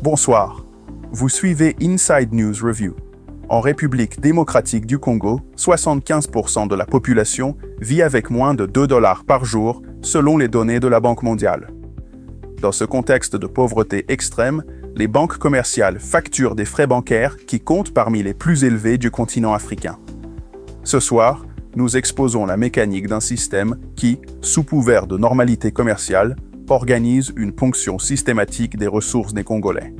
Bonsoir. Vous suivez Inside News Review. En République démocratique du Congo, 75% de la population vit avec moins de 2 dollars par jour, selon les données de la Banque mondiale. Dans ce contexte de pauvreté extrême, les banques commerciales facturent des frais bancaires qui comptent parmi les plus élevés du continent africain. Ce soir, nous exposons la mécanique d'un système qui, sous couvert de normalité commerciale, organise une ponction systématique des ressources des Congolais.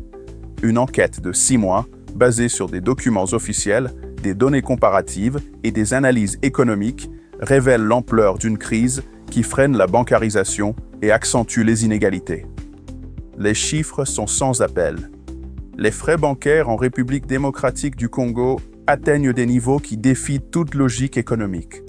Une enquête de 6 mois, basée sur des documents officiels, des données comparatives et des analyses économiques, révèle l'ampleur d'une crise qui freine la bancarisation et accentue les inégalités. Les chiffres sont sans appel. Les frais bancaires en République démocratique du Congo atteignent des niveaux qui défient toute logique économique.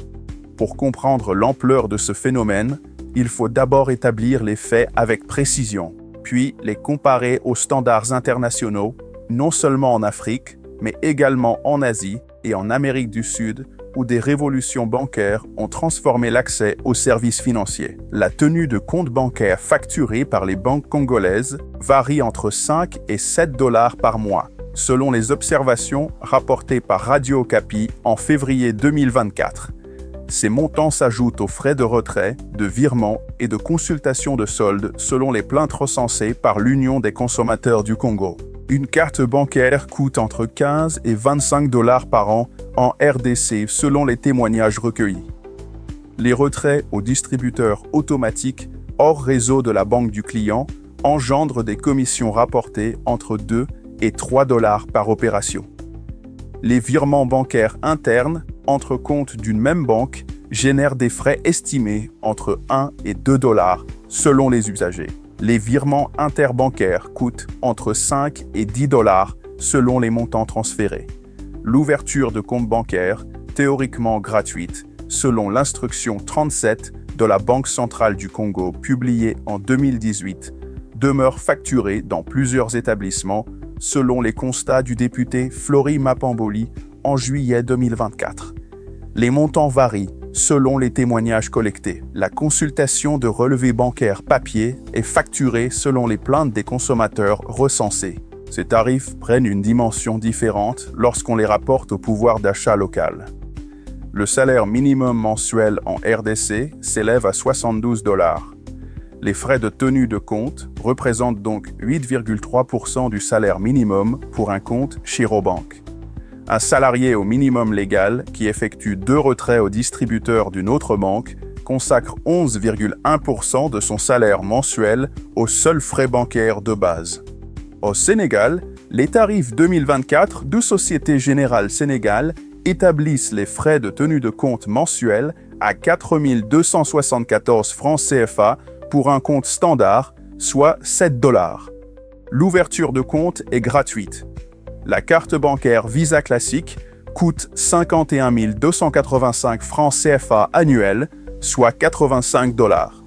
Pour comprendre l'ampleur de ce phénomène, il faut d'abord établir les faits avec précision, puis les comparer aux standards internationaux, non seulement en Afrique, mais également en Asie et en Amérique du Sud, où des révolutions bancaires ont transformé l'accès aux services financiers. La tenue de comptes bancaires facturés par les banques congolaises varie entre 5 et 7 dollars par mois, selon les observations rapportées par Radio Okapi en février 2024. Ces montants s'ajoutent aux frais de retrait, de virement et de consultation de soldes selon les plaintes recensées par l'Union des consommateurs du Congo. Une carte bancaire coûte entre 15 et 25 dollars par an en RDC selon les témoignages recueillis. Les retraits aux distributeurs automatiques hors réseau de la banque du client engendrent des commissions rapportées entre 2 et 3 dollars par opération. Les virements bancaires internes entre comptes d'une même banque génèrent des frais estimés entre 1 et 2 dollars selon les usagers. Les virements interbancaires coûtent entre 5 et 10 dollars selon les montants transférés. L'ouverture de compte bancaire, théoriquement gratuite, selon l'instruction 37 de la Banque centrale du Congo publiée en 2018, demeure facturée dans plusieurs établissements selon les constats du député Flory Mapamboli en juillet 2024. Les montants varient selon les témoignages collectés. La consultation de relevés bancaires papier est facturée selon les plaintes des consommateurs recensés. Ces tarifs prennent une dimension différente lorsqu'on les rapporte au pouvoir d'achat local. Le salaire minimum mensuel en RDC s'élève à 72 dollars. Les frais de tenue de compte représentent donc 8,3% du salaire minimum pour un compte chez Robank. Un salarié au minimum légal qui effectue 2 retraits au distributeur d'une autre banque consacre 11,1% de son salaire mensuel aux seuls frais bancaires de base. Au Sénégal, les tarifs 2024 de Société Générale Sénégal établissent les frais de tenue de compte mensuels à 4 274 francs CFA pour un compte standard, soit 7 dollars. L'ouverture de compte est gratuite. La carte bancaire Visa classique coûte 51 285 francs CFA annuels, soit 85 dollars.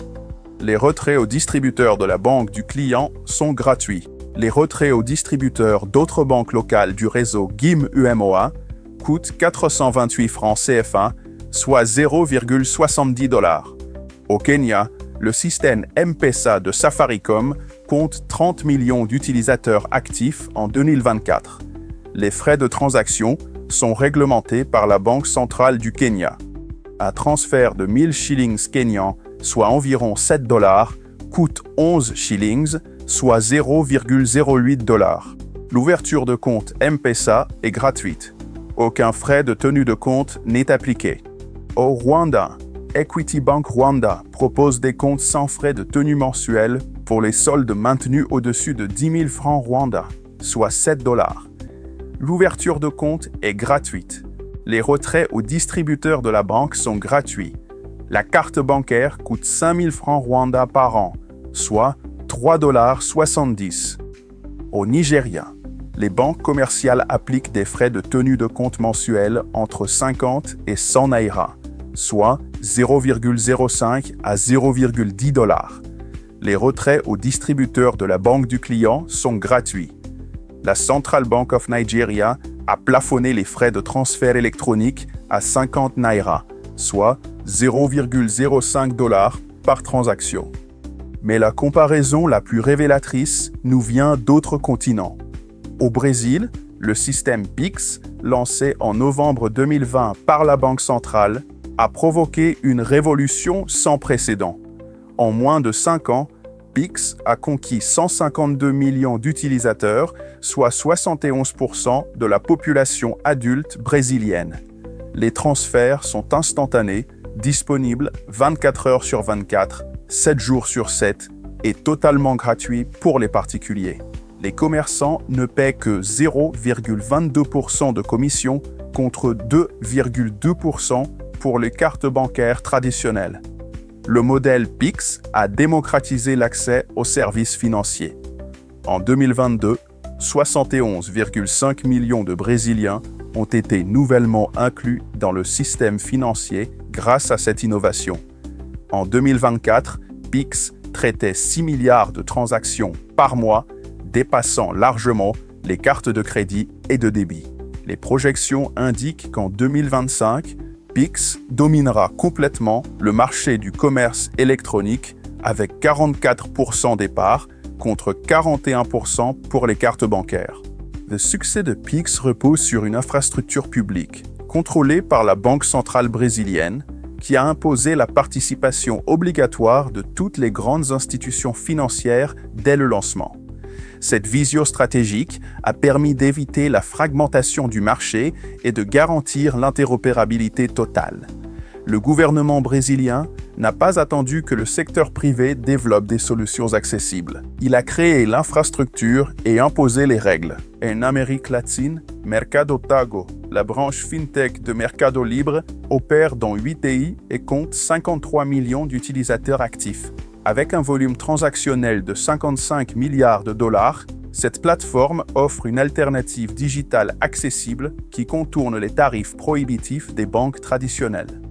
Les retraits aux distributeurs de la banque du client sont gratuits. Les retraits aux distributeurs d'autres banques locales du réseau GIM UMOA coûtent 428 francs CFA, soit 0,70 dollars. Au Kenya, le système M-Pesa de Safaricom compte 30 millions d'utilisateurs actifs en 2024. Les frais de transaction sont réglementés par la Banque centrale du Kenya. Un transfert de 1000 shillings kenyans, soit environ 7 dollars, coûte 11 shillings, soit 0,08 dollars. L'ouverture de compte M-Pesa est gratuite. Aucun frais de tenue de compte n'est appliqué. Au Rwanda, Equity Bank Rwanda propose des comptes sans frais de tenue mensuelle pour les soldes maintenus au-dessus de 10 000 francs Rwanda, soit 7 dollars. L'ouverture de compte est gratuite. Les retraits aux distributeurs de la banque sont gratuits. La carte bancaire coûte 5 000 francs Rwanda par an, soit 3,70 $. Au Nigeria, les banques commerciales appliquent des frais de tenue de compte mensuels entre 50 et 100 naira, soit 0,05 à 0,10 dollars. Les retraits aux distributeurs de la banque du client sont gratuits. La Central Bank of Nigeria a plafonné les frais de transfert électronique à 50 naira, soit 0,05 dollars par transaction. Mais la comparaison la plus révélatrice nous vient d'autres continents. Au Brésil, le système Pix, lancé en novembre 2020 par la Banque centrale, a provoqué une révolution sans précédent. En moins de 5 ans, Pix a conquis 152 millions d'utilisateurs, soit 71% de la population adulte brésilienne. Les transferts sont instantanés, disponibles 24 heures sur 24, 7 jours sur 7 et totalement gratuits pour les particuliers. Les commerçants ne paient que 0,22% de commission contre 2,2% pour les cartes bancaires traditionnelles. Le modèle Pix a démocratisé l'accès aux services financiers. En 2022, 71,5 millions de Brésiliens ont été nouvellement inclus dans le système financier grâce à cette innovation. En 2024, Pix traitait 6 milliards de transactions par mois, dépassant largement les cartes de crédit et de débit. Les projections indiquent qu'en 2025, Pix dominera complètement le marché du commerce électronique avec 44% des parts contre 41% pour les cartes bancaires. Le succès de Pix repose sur une infrastructure publique, contrôlée par la Banque centrale brésilienne, qui a imposé la participation obligatoire de toutes les grandes institutions financières dès le lancement. Cette vision stratégique a permis d'éviter la fragmentation du marché et de garantir l'interopérabilité totale. Le gouvernement brésilien n'a pas attendu que le secteur privé développe des solutions accessibles. Il a créé l'infrastructure et imposé les règles. En Amérique latine, Mercado Pago, la branche fintech de Mercado Libre, opère dans 8 pays et compte 53 millions d'utilisateurs actifs. Avec un volume transactionnel de 55 milliards de dollars, cette plateforme offre une alternative digitale accessible qui contourne les tarifs prohibitifs des banques traditionnelles.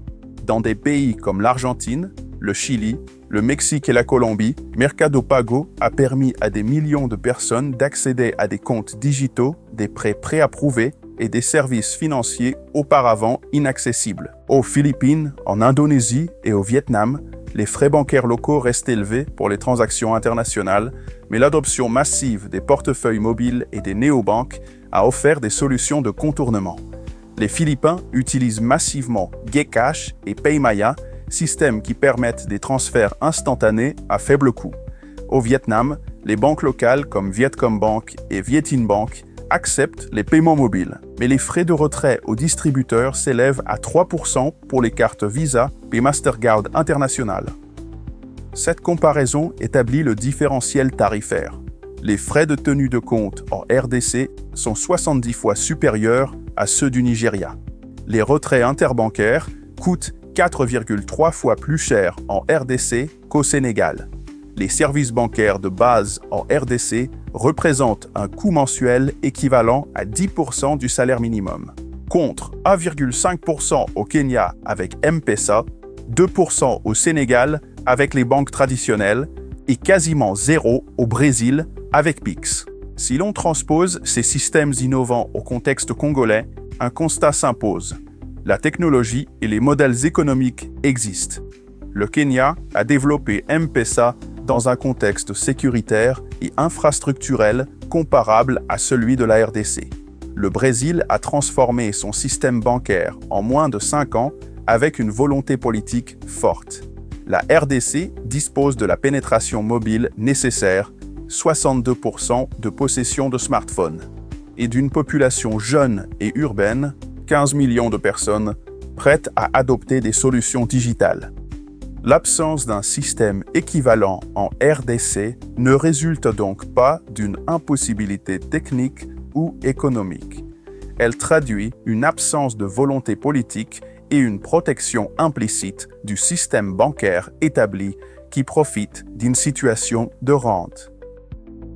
Dans des pays comme l'Argentine, le Chili, le Mexique et la Colombie, Mercado Pago a permis à des millions de personnes d'accéder à des comptes digitaux, des prêts préapprouvés et des services financiers auparavant inaccessibles. Aux Philippines, en Indonésie et au Vietnam, les frais bancaires locaux restent élevés pour les transactions internationales, mais l'adoption massive des portefeuilles mobiles et des néobanques a offert des solutions de contournement. Les Philippins utilisent massivement GCash et Paymaya, systèmes qui permettent des transferts instantanés à faible coût. Au Vietnam, les banques locales comme Vietcombank et Vietinbank acceptent les paiements mobiles, mais les frais de retrait aux distributeurs s'élèvent à 3% pour les cartes Visa et Mastercard internationales. Cette comparaison établit le différentiel tarifaire. Les frais de tenue de compte en RDC sont 70 fois supérieurs à ceux du Nigeria. Les retraits interbancaires coûtent 4,3 fois plus cher en RDC qu'au Sénégal. Les services bancaires de base en RDC représentent un coût mensuel équivalent à 10% du salaire minimum, contre 1,5% au Kenya avec M-Pesa, 2% au Sénégal avec les banques traditionnelles et quasiment 0 au Brésil avec Pix. Si l'on transpose ces systèmes innovants au contexte congolais, un constat s'impose. La technologie et les modèles économiques existent. Le Kenya a développé M-Pesa dans un contexte sécuritaire et infrastructurel comparable à celui de la RDC. Le Brésil a transformé son système bancaire en moins de 5 ans avec une volonté politique forte. La RDC dispose de la pénétration mobile nécessaire, 62% de possession de smartphones, et d'une population jeune et urbaine, 15 millions de personnes, prêtes à adopter des solutions digitales. L'absence d'un système équivalent en RDC ne résulte donc pas d'une impossibilité technique ou économique. Elle traduit une absence de volonté politique et une protection implicite du système bancaire établi qui profite d'une situation de rente.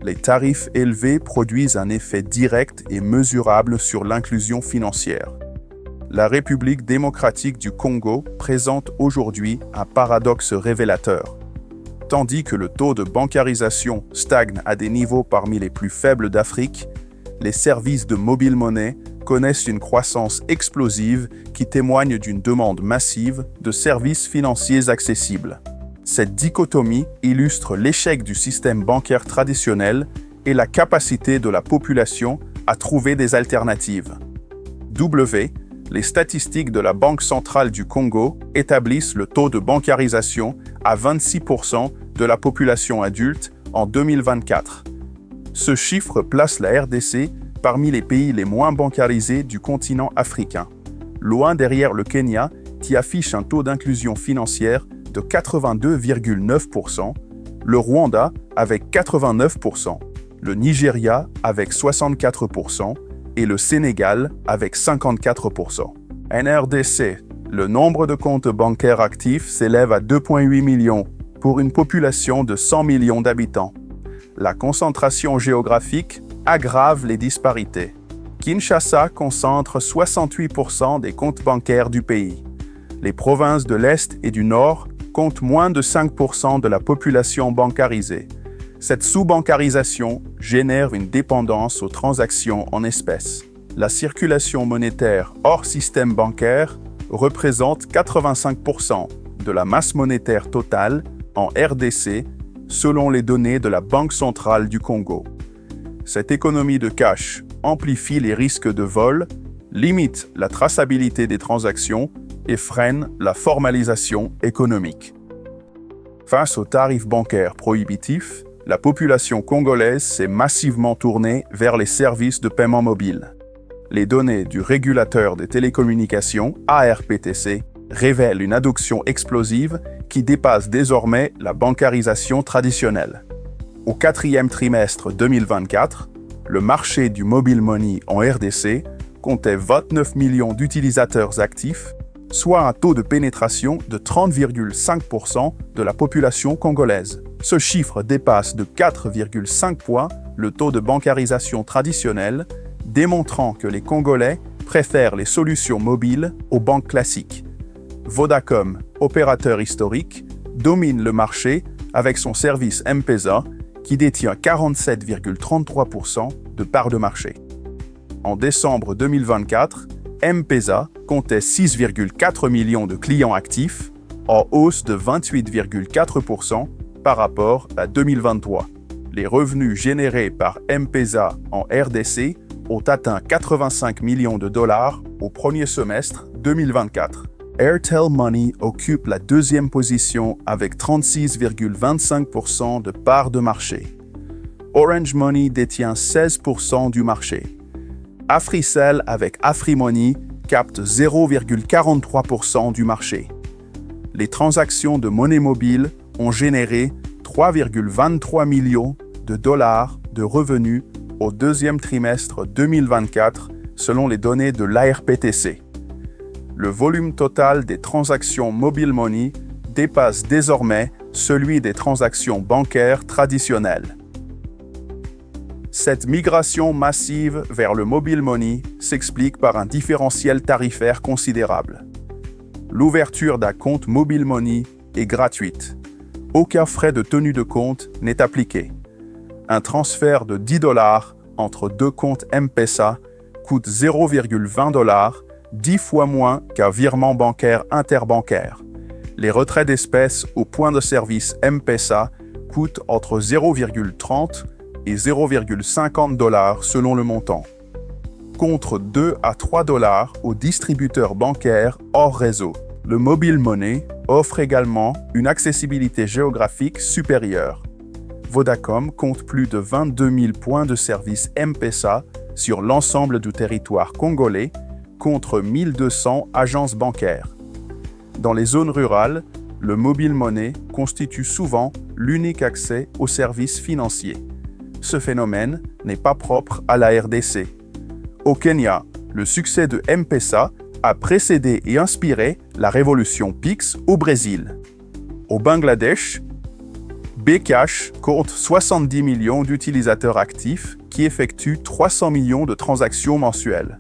Les tarifs élevés produisent un effet direct et mesurable sur l'inclusion financière. La République démocratique du Congo présente aujourd'hui un paradoxe révélateur. Tandis que le taux de bancarisation stagne à des niveaux parmi les plus faibles d'Afrique, les services de mobile money connaissent une croissance explosive qui témoigne d'une demande massive de services financiers accessibles. Cette dichotomie illustre l'échec du système bancaire traditionnel et la capacité de la population à trouver des alternatives. Les statistiques de la Banque centrale du Congo établissent le taux de bancarisation à 26% de la population adulte en 2024. Ce chiffre place la RDC parmi les pays les moins bancarisés du continent africain, loin derrière le Kenya qui affiche un taux d'inclusion financière de 82,9%, le Rwanda avec 89%, le Nigeria avec 64%, et le Sénégal avec 54%. En RDC, le nombre de comptes bancaires actifs s'élève à 2,8 millions pour une population de 100 millions d'habitants. La concentration géographique aggrave les disparités. Kinshasa concentre 68% des comptes bancaires du pays. Les provinces de l'Est et du Nord comptent moins de 5% de la population bancarisée. Cette sous-bancarisation génère une dépendance aux transactions en espèces. La circulation monétaire hors système bancaire représente 85% de la masse monétaire totale en RDC, selon les données de la Banque centrale du Congo. Cette économie de cash amplifie les risques de vol, limite la traçabilité des transactions et freine la formalisation économique. Face aux tarifs bancaires prohibitifs, la population congolaise s'est massivement tournée vers les services de paiement mobile. Les données du régulateur des télécommunications, ARPTC, révèlent une adoption explosive qui dépasse désormais la bancarisation traditionnelle. Au quatrième trimestre 2024, le marché du mobile money en RDC comptait 29 millions d'utilisateurs actifs, soit un taux de pénétration de 30,5% de la population congolaise. Ce chiffre dépasse de 4,5 points le taux de bancarisation traditionnel, démontrant que les Congolais préfèrent les solutions mobiles aux banques classiques. Vodacom, opérateur historique, domine le marché avec son service M-Pesa qui détient 47,33% de part de marché. En décembre 2024, M-Pesa comptait 6,4 millions de clients actifs, en hausse de 28,4% par rapport à 2023. Les revenus générés par M-Pesa en RDC ont atteint 85 millions de dollars au premier semestre 2024. Airtel Money occupe la deuxième position avec 36,25% de part de marché. Orange Money détient 16% du marché. Africell avec AfriMoney capte 0,43% du marché. Les transactions de monnaie mobile ont généré 3,23 millions de dollars de revenus au deuxième trimestre 2024 selon les données de l'ARPTC. Le volume total des transactions mobile money dépasse désormais celui des transactions bancaires traditionnelles. Cette migration massive vers le mobile money s'explique par un différentiel tarifaire considérable. L'ouverture d'un compte mobile money est gratuite. Aucun frais de tenue de compte n'est appliqué. Un transfert de $10 entre deux comptes M-Pesa coûte 0,20 $, 10 fois moins qu'un virement bancaire interbancaire. Les retraits d'espèces au point de service M-Pesa coûtent entre 0,30 et 0,50 $ selon le montant, contre 2 à 3 $ aux distributeurs bancaires hors réseau. Le mobile money offre également une accessibilité géographique supérieure. Vodacom compte plus de 22 000 points de service M-Pesa sur l'ensemble du territoire congolais, contre 1200 agences bancaires. Dans les zones rurales, le mobile money constitue souvent l'unique accès aux services financiers. Ce phénomène n'est pas propre à la RDC. Au Kenya, le succès de M-Pesa a précédé et inspiré la révolution Pix au Brésil. Au Bangladesh, Bcash compte 70 millions d'utilisateurs actifs qui effectuent 300 millions de transactions mensuelles.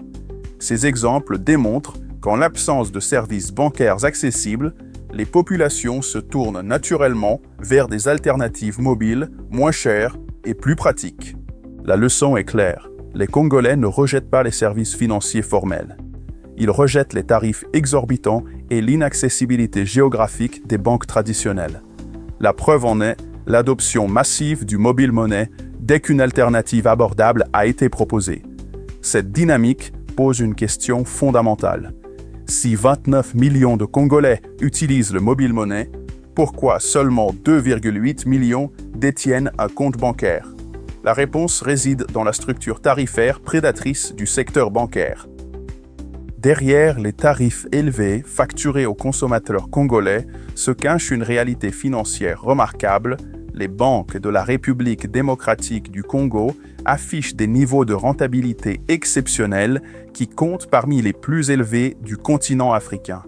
Ces exemples démontrent qu'en l'absence de services bancaires accessibles, les populations se tournent naturellement vers des alternatives mobiles moins chères et plus pratiques. La leçon est claire. Les Congolais ne rejettent pas les services financiers formels. Ils rejettent les tarifs exorbitants et l'inaccessibilité géographique des banques traditionnelles. La preuve en est l'adoption massive du mobile money dès qu'une alternative abordable a été proposée. Cette dynamique pose une question fondamentale. Si 29 millions de Congolais utilisent le mobile money, pourquoi seulement 2,8 millions détiennent un compte bancaire? La réponse réside dans la structure tarifaire prédatrice du secteur bancaire. Derrière les tarifs élevés facturés aux consommateurs congolais se cache une réalité financière remarquable. Les banques de la République démocratique du Congo affichent des niveaux de rentabilité exceptionnels qui comptent parmi les plus élevés du continent africain.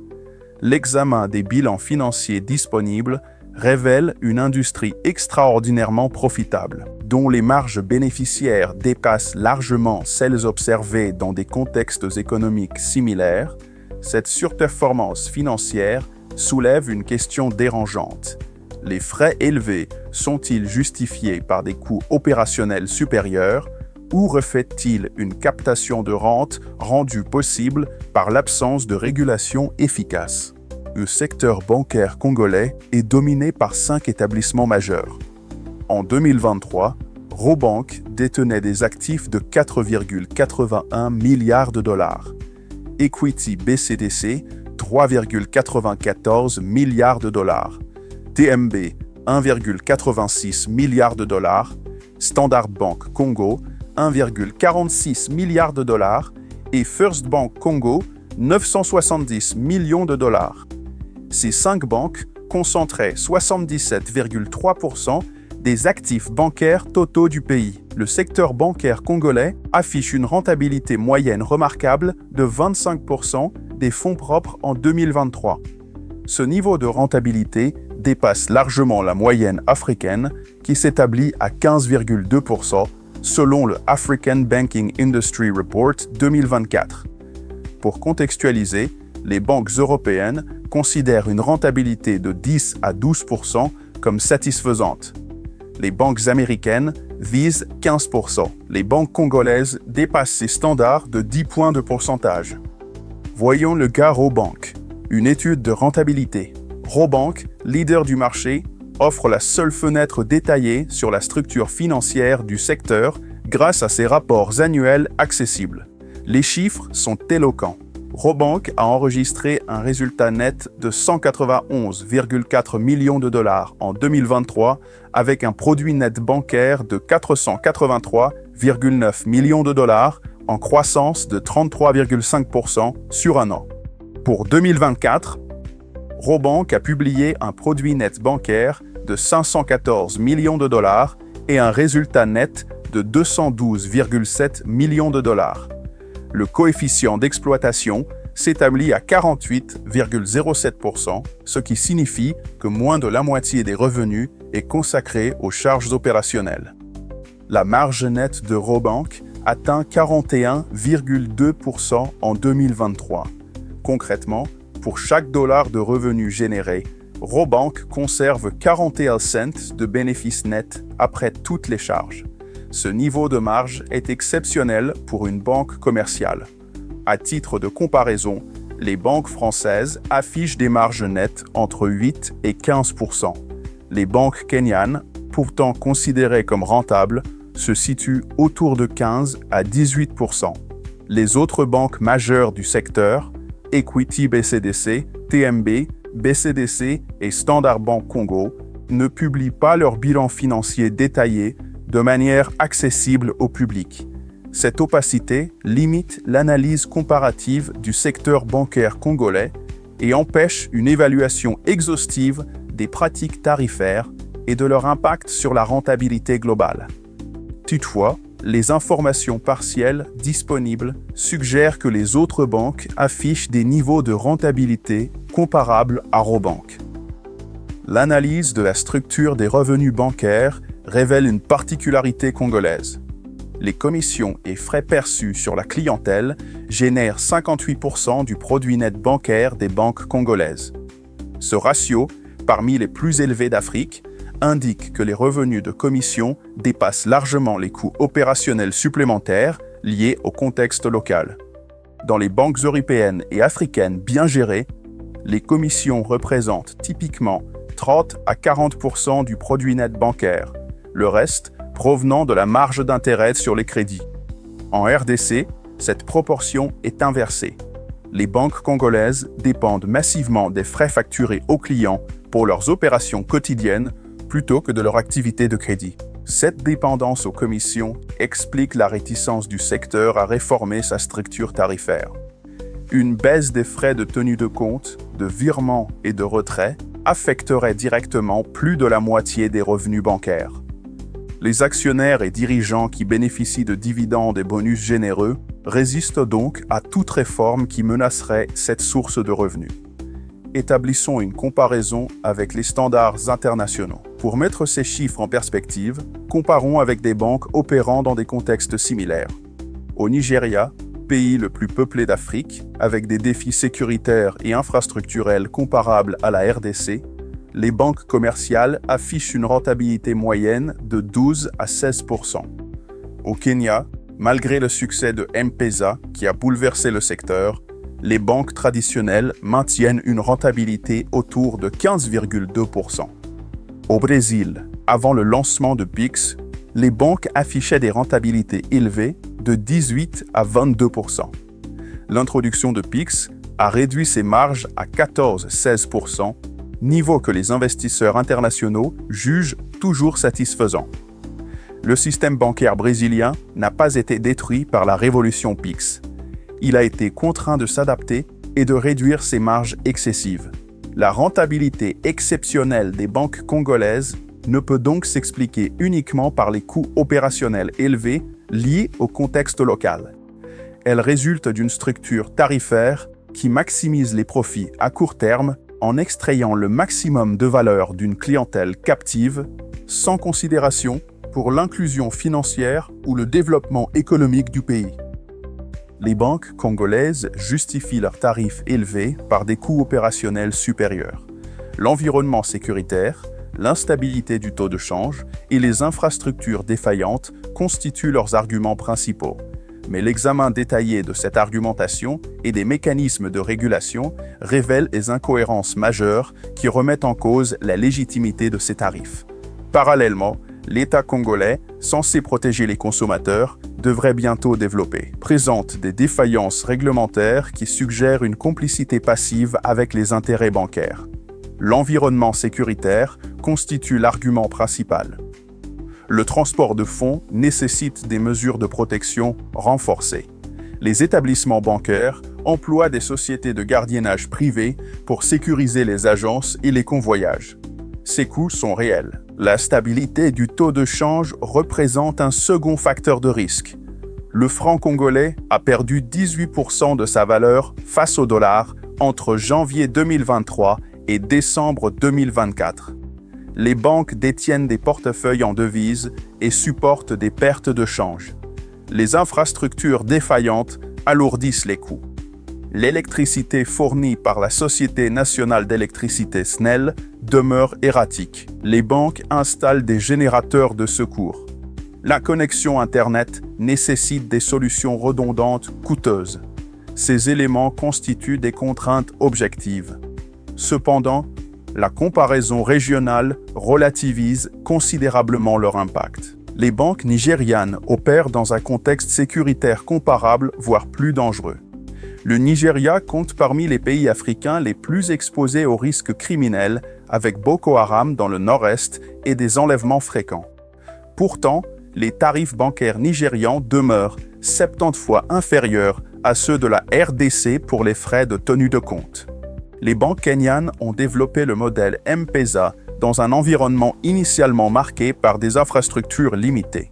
L'examen des bilans financiers disponibles révèle une industrie extraordinairement profitable, dont les marges bénéficiaires dépassent largement celles observées dans des contextes économiques similaires. Cette surperformance financière soulève une question dérangeante. Les frais élevés sont-ils justifiés par des coûts opérationnels supérieurs ou reflètent-ils une captation de rente rendue possible par l'absence de régulation efficace? Le secteur bancaire congolais est dominé par 5 établissements majeurs. En 2023, Robank détenait des actifs de 4,81 milliards de dollars. Equity BCDC, 3,94 milliards de dollars. TMB, 1,86 milliards de dollars. Standard Bank Congo, 1,46 milliards de dollars. Et First Bank Congo, 970 millions de dollars. Ces 5 banques concentraient 77,3% des actifs bancaires totaux du pays. Le secteur bancaire congolais affiche une rentabilité moyenne remarquable de 25% des fonds propres en 2023. Ce niveau de rentabilité dépasse largement la moyenne africaine qui s'établit à 15,2% selon le African Banking Industry Report 2024. Pour contextualiser, les banques européennes considèrent une rentabilité de 10 à 12% comme satisfaisante. Les banques américaines visent 15%. Les banques congolaises dépassent ces standards de 10 points de pourcentage. Voyons le cas Robank. Une étude de rentabilité. Robank, leader du marché, offre la seule fenêtre détaillée sur la structure financière du secteur grâce à ses rapports annuels accessibles. Les chiffres sont éloquents. Robank a enregistré un résultat net de 191,4 millions de dollars en 2023 avec un produit net bancaire de 483,9 millions de dollars en croissance de 33,5% sur un an. Pour 2024, Robank a publié un produit net bancaire de 514 millions de dollars et un résultat net de 212,7 millions de dollars. Le coefficient d'exploitation s'établit à 48,07%, ce qui signifie que moins de la moitié des revenus est consacré aux charges opérationnelles. La marge nette de Robank atteint 41,2% en 2023. Concrètement, pour chaque dollar de revenus généré, Robank conserve 41 cents de bénéfices nets après toutes les charges. Ce niveau de marge est exceptionnel pour une banque commerciale. À titre de comparaison, les banques françaises affichent des marges nettes entre 8 et 15%. Les banques kenyanes, pourtant considérées comme rentables, se situent autour de 15 à 18%. Les autres banques majeures du secteur, Equity BCDC, TMB, BCDC et Standard Bank Congo, ne publient pas leur bilan financier détaillé de manière accessible au public. Cette opacité limite l'analyse comparative du secteur bancaire congolais et empêche une évaluation exhaustive des pratiques tarifaires et de leur impact sur la rentabilité globale. Toutefois, les informations partielles disponibles suggèrent que les autres banques affichent des niveaux de rentabilité comparables à Robank. L'analyse de la structure des revenus bancaires révèle une particularité congolaise. Les commissions et frais perçus sur la clientèle génèrent 58% du produit net bancaire des banques congolaises. Ce ratio, parmi les plus élevés d'Afrique, indique que les revenus de commission dépassent largement les coûts opérationnels supplémentaires liés au contexte local. Dans les banques européennes et africaines bien gérées, les commissions représentent typiquement 30 à 40% du produit net bancaire, le reste provenant de la marge d'intérêt sur les crédits. En RDC, cette proportion est inversée. Les banques congolaises dépendent massivement des frais facturés aux clients pour leurs opérations quotidiennes plutôt que de leur activité de crédit. Cette dépendance aux commissions explique la réticence du secteur à réformer sa structure tarifaire. Une baisse des frais de tenue de compte, de virement et de retrait affecterait directement plus de la moitié des revenus bancaires. Les actionnaires et dirigeants qui bénéficient de dividendes et bonus généreux résistent donc à toute réforme qui menacerait cette source de revenus. Établissons une comparaison avec les standards internationaux. Pour mettre ces chiffres en perspective, comparons avec des banques opérant dans des contextes similaires. Au Nigeria, pays le plus peuplé d'Afrique, avec des défis sécuritaires et infrastructurels comparables à la RDC, les banques commerciales affichent une rentabilité moyenne de 12 à 16%. Au Kenya, malgré le succès de M-Pesa qui a bouleversé le secteur, les banques traditionnelles maintiennent une rentabilité autour de 15,2%. Au Brésil, avant le lancement de Pix, les banques affichaient des rentabilités élevées de 18 à 22%. L'introduction de Pix a réduit ses marges à 14-16%, niveau que les investisseurs internationaux jugent toujours satisfaisant. Le système bancaire brésilien n'a pas été détruit par la révolution Pix. Il a été contraint de s'adapter et de réduire ses marges excessives. La rentabilité exceptionnelle des banques congolaises ne peut donc s'expliquer uniquement par les coûts opérationnels élevés liés au contexte local. Elle résulte d'une structure tarifaire qui maximise les profits à court terme en extrayant le maximum de valeur d'une clientèle captive, sans considération pour l'inclusion financière ou le développement économique du pays. Les banques congolaises justifient leurs tarifs élevés par des coûts opérationnels supérieurs. L'environnement sécuritaire, l'instabilité du taux de change et les infrastructures défaillantes constituent leurs arguments principaux. Mais l'examen détaillé de cette argumentation et des mécanismes de régulation révèle des incohérences majeures qui remettent en cause la légitimité de ces tarifs. Parallèlement, l'État congolais, censé protéger les consommateurs, devrait bientôt développer, présente des défaillances réglementaires qui suggèrent une complicité passive avec les intérêts bancaires. L'environnement sécuritaire constitue l'argument principal. Le transport de fonds nécessite des mesures de protection renforcées. Les établissements bancaires emploient des sociétés de gardiennage privées pour sécuriser les agences et les convoyages. Ces coûts sont réels. La stabilité du taux de change représente un second facteur de risque. Le franc congolais a perdu 18% de sa valeur face au dollar entre janvier 2023 et décembre 2024. Les banques détiennent des portefeuilles en devises et supportent des pertes de change. Les infrastructures défaillantes alourdissent les coûts. L'électricité fournie par la Société nationale d'électricité SNEL demeure erratique. Les banques installent des générateurs de secours. La connexion Internet nécessite des solutions redondantes coûteuses. Ces éléments constituent des contraintes objectives. Cependant, la comparaison régionale relativise considérablement leur impact. Les banques nigérianes opèrent dans un contexte sécuritaire comparable, voire plus dangereux. Le Nigeria compte parmi les pays africains les plus exposés aux risques criminels, avec Boko Haram dans le nord-est et des enlèvements fréquents. Pourtant, les tarifs bancaires nigérians demeurent 70 fois inférieurs à ceux de la RDC pour les frais de tenue de compte. Les banques kenyanes ont développé le modèle M-Pesa dans un environnement initialement marqué par des infrastructures limitées.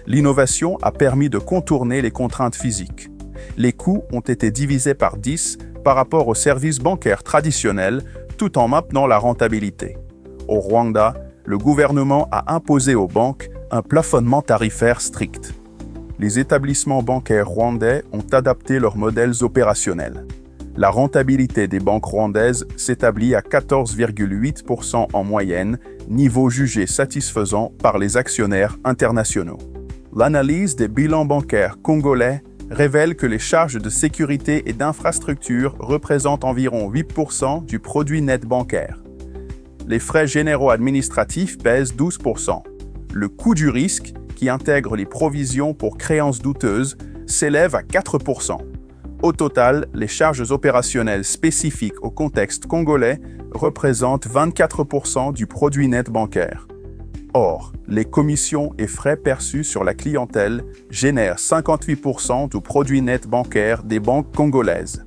L'innovation a permis de contourner les contraintes physiques. Les coûts ont été divisés par 10 par rapport aux services bancaires traditionnels, tout en maintenant la rentabilité. Au Rwanda, le gouvernement a imposé aux banques un plafonnement tarifaire strict. Les établissements bancaires rwandais ont adapté leurs modèles opérationnels. La rentabilité des banques rwandaises s'établit à 14,8% en moyenne, niveau jugé satisfaisant par les actionnaires internationaux. L'analyse des bilans bancaires congolais révèle que les charges de sécurité et d'infrastructure représentent environ 8% du produit net bancaire. Les frais généraux administratifs pèsent 12%. Le coût du risque, qui intègre les provisions pour créances douteuses, s'élève à 4%. Au total, les charges opérationnelles spécifiques au contexte congolais représentent 24% du produit net bancaire. Or, les commissions et frais perçus sur la clientèle génèrent 58% du produit net bancaire des banques congolaises.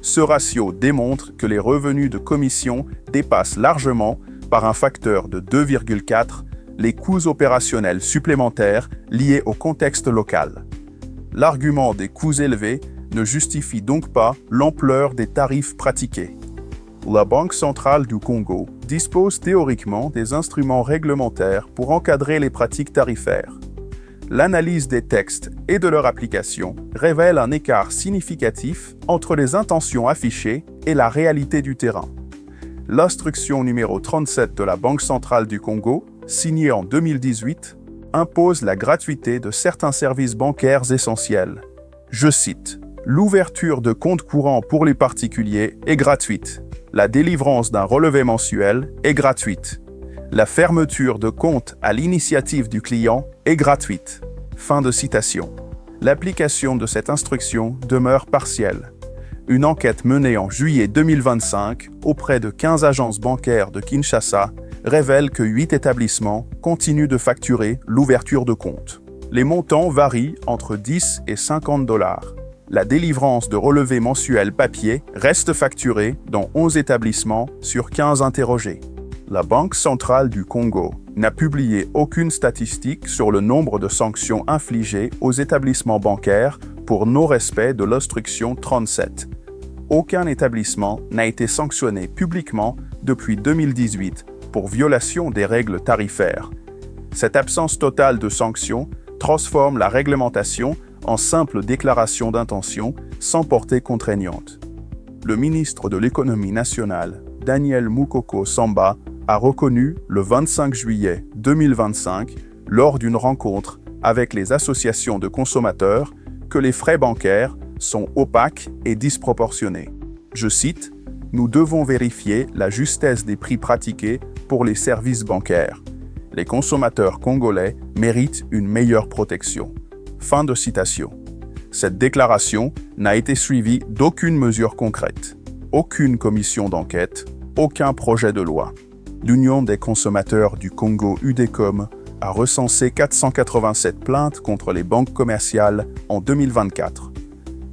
Ce ratio démontre que les revenus de commission dépassent largement, par un facteur de 2,4, les coûts opérationnels supplémentaires liés au contexte local. L'argument des coûts élevés ne justifie donc pas l'ampleur des tarifs pratiqués. La Banque centrale du Congo dispose théoriquement des instruments réglementaires pour encadrer les pratiques tarifaires. L'analyse des textes et de leur application révèle un écart significatif entre les intentions affichées et la réalité du terrain. L'instruction numéro 37 de la Banque centrale du Congo, signée en 2018, impose la gratuité de certains services bancaires essentiels. Je cite, « L'ouverture de comptes courants pour les particuliers est gratuite. La délivrance d'un relevé mensuel est gratuite. La fermeture de compte à l'initiative du client est gratuite. » Fin de citation. L'application de cette instruction demeure partielle. Une enquête menée en juillet 2025 auprès de 15 agences bancaires de Kinshasa révèle que 8 établissements continuent de facturer l'ouverture de compte. Les montants varient entre 10 et 50 $. La délivrance de relevés mensuels papier reste facturée dans 11 établissements sur 15 interrogés. La Banque centrale du Congo n'a publié aucune statistique sur le nombre de sanctions infligées aux établissements bancaires pour non-respect de l'instruction 37. Aucun établissement n'a été sanctionné publiquement depuis 2018 pour violation des règles tarifaires. Cette absence totale de sanctions transforme la réglementation en simple déclaration d'intention sans portée contraignante. Le ministre de l'Économie nationale, Daniel Mukoko Samba, a reconnu le 25 juillet 2025, lors d'une rencontre avec les associations de consommateurs, que les frais bancaires sont opaques et disproportionnés. Je cite, « Nous devons vérifier la justesse des prix pratiqués pour les services bancaires. Les consommateurs congolais méritent une meilleure protection. » Fin de citation. Cette déclaration n'a été suivie d'aucune mesure concrète, aucune commission d'enquête, aucun projet de loi. L'Union des consommateurs du Congo UDECOM a recensé 487 plaintes contre les banques commerciales en 2024.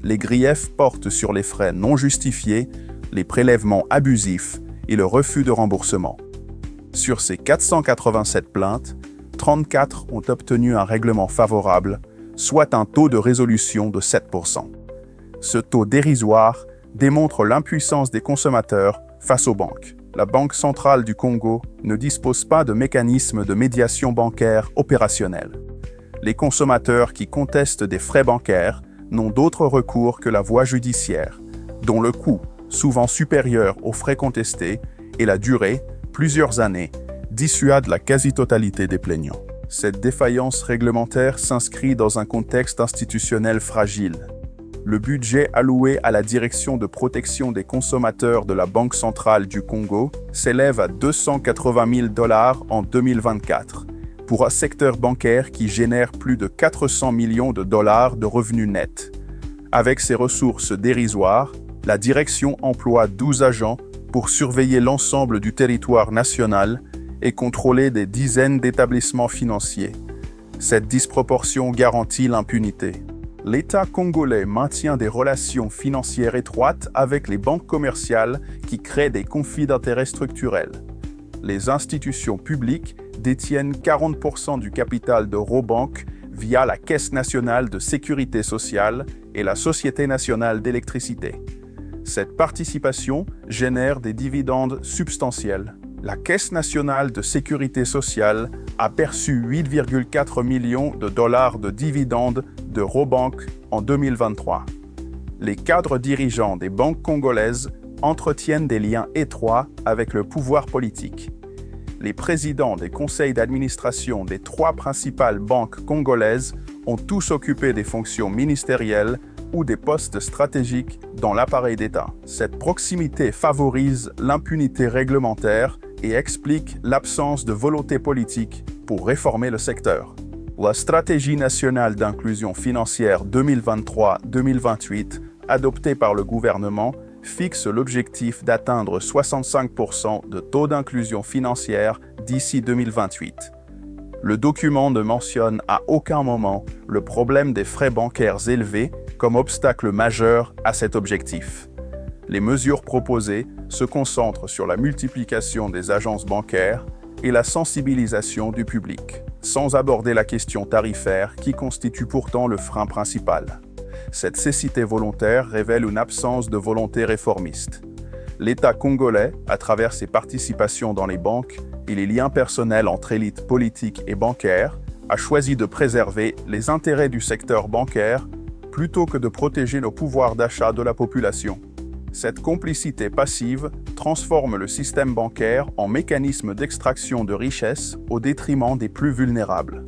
Les griefs portent sur les frais non justifiés, les prélèvements abusifs et le refus de remboursement. Sur ces 487 plaintes, 34 ont obtenu un règlement favorable, soit un taux de résolution de 7%. Ce taux dérisoire démontre l'impuissance des consommateurs face aux banques. La Banque centrale du Congo ne dispose pas de mécanisme de médiation bancaire opérationnel. Les consommateurs qui contestent des frais bancaires n'ont d'autre recours que la voie judiciaire, dont le coût, souvent supérieur aux frais contestés, et la durée, plusieurs années, dissuade la quasi-totalité des plaignants. Cette défaillance réglementaire s'inscrit dans un contexte institutionnel fragile. Le budget alloué à la Direction de protection des consommateurs de la Banque centrale du Congo s'élève à 280 000 $ en 2024, pour un secteur bancaire qui génère plus de 400 millions de dollars de revenus nets. Avec ses ressources dérisoires, la direction emploie 12 agents pour surveiller l'ensemble du territoire national et contrôler des dizaines d'établissements financiers. Cette disproportion garantit l'impunité. L'État congolais maintient des relations financières étroites avec les banques commerciales qui créent des conflits d'intérêts structurels. Les institutions publiques détiennent 40% du capital de Robank via la Caisse nationale de sécurité sociale et la Société nationale d'électricité. Cette participation génère des dividendes substantiels. La Caisse nationale de sécurité sociale a perçu 8,4 millions de dollars de dividendes de Robank en 2023. Les cadres dirigeants des banques congolaises entretiennent des liens étroits avec le pouvoir politique. Les présidents des conseils d'administration des 3 principales banques congolaises ont tous occupé des fonctions ministérielles ou des postes stratégiques dans l'appareil d'État. Cette proximité favorise l'impunité réglementaire et explique l'absence de volonté politique pour réformer le secteur. La stratégie nationale d'inclusion financière 2023-2028, adoptée par le gouvernement, fixe l'objectif d'atteindre 65% de taux d'inclusion financière d'ici 2028. Le document ne mentionne à aucun moment le problème des frais bancaires élevés comme obstacle majeur à cet objectif. Les mesures proposées se concentrent sur la multiplication des agences bancaires et la sensibilisation du public, sans aborder la question tarifaire qui constitue pourtant le frein principal. Cette cécité volontaire révèle une absence de volonté réformiste. L'État congolais, à travers ses participations dans les banques et les liens personnels entre élites politiques et bancaires, a choisi de préserver les intérêts du secteur bancaire plutôt que de protéger le pouvoir d'achat de la population. Cette complicité passive transforme le système bancaire en mécanisme d'extraction de richesses au détriment des plus vulnérables.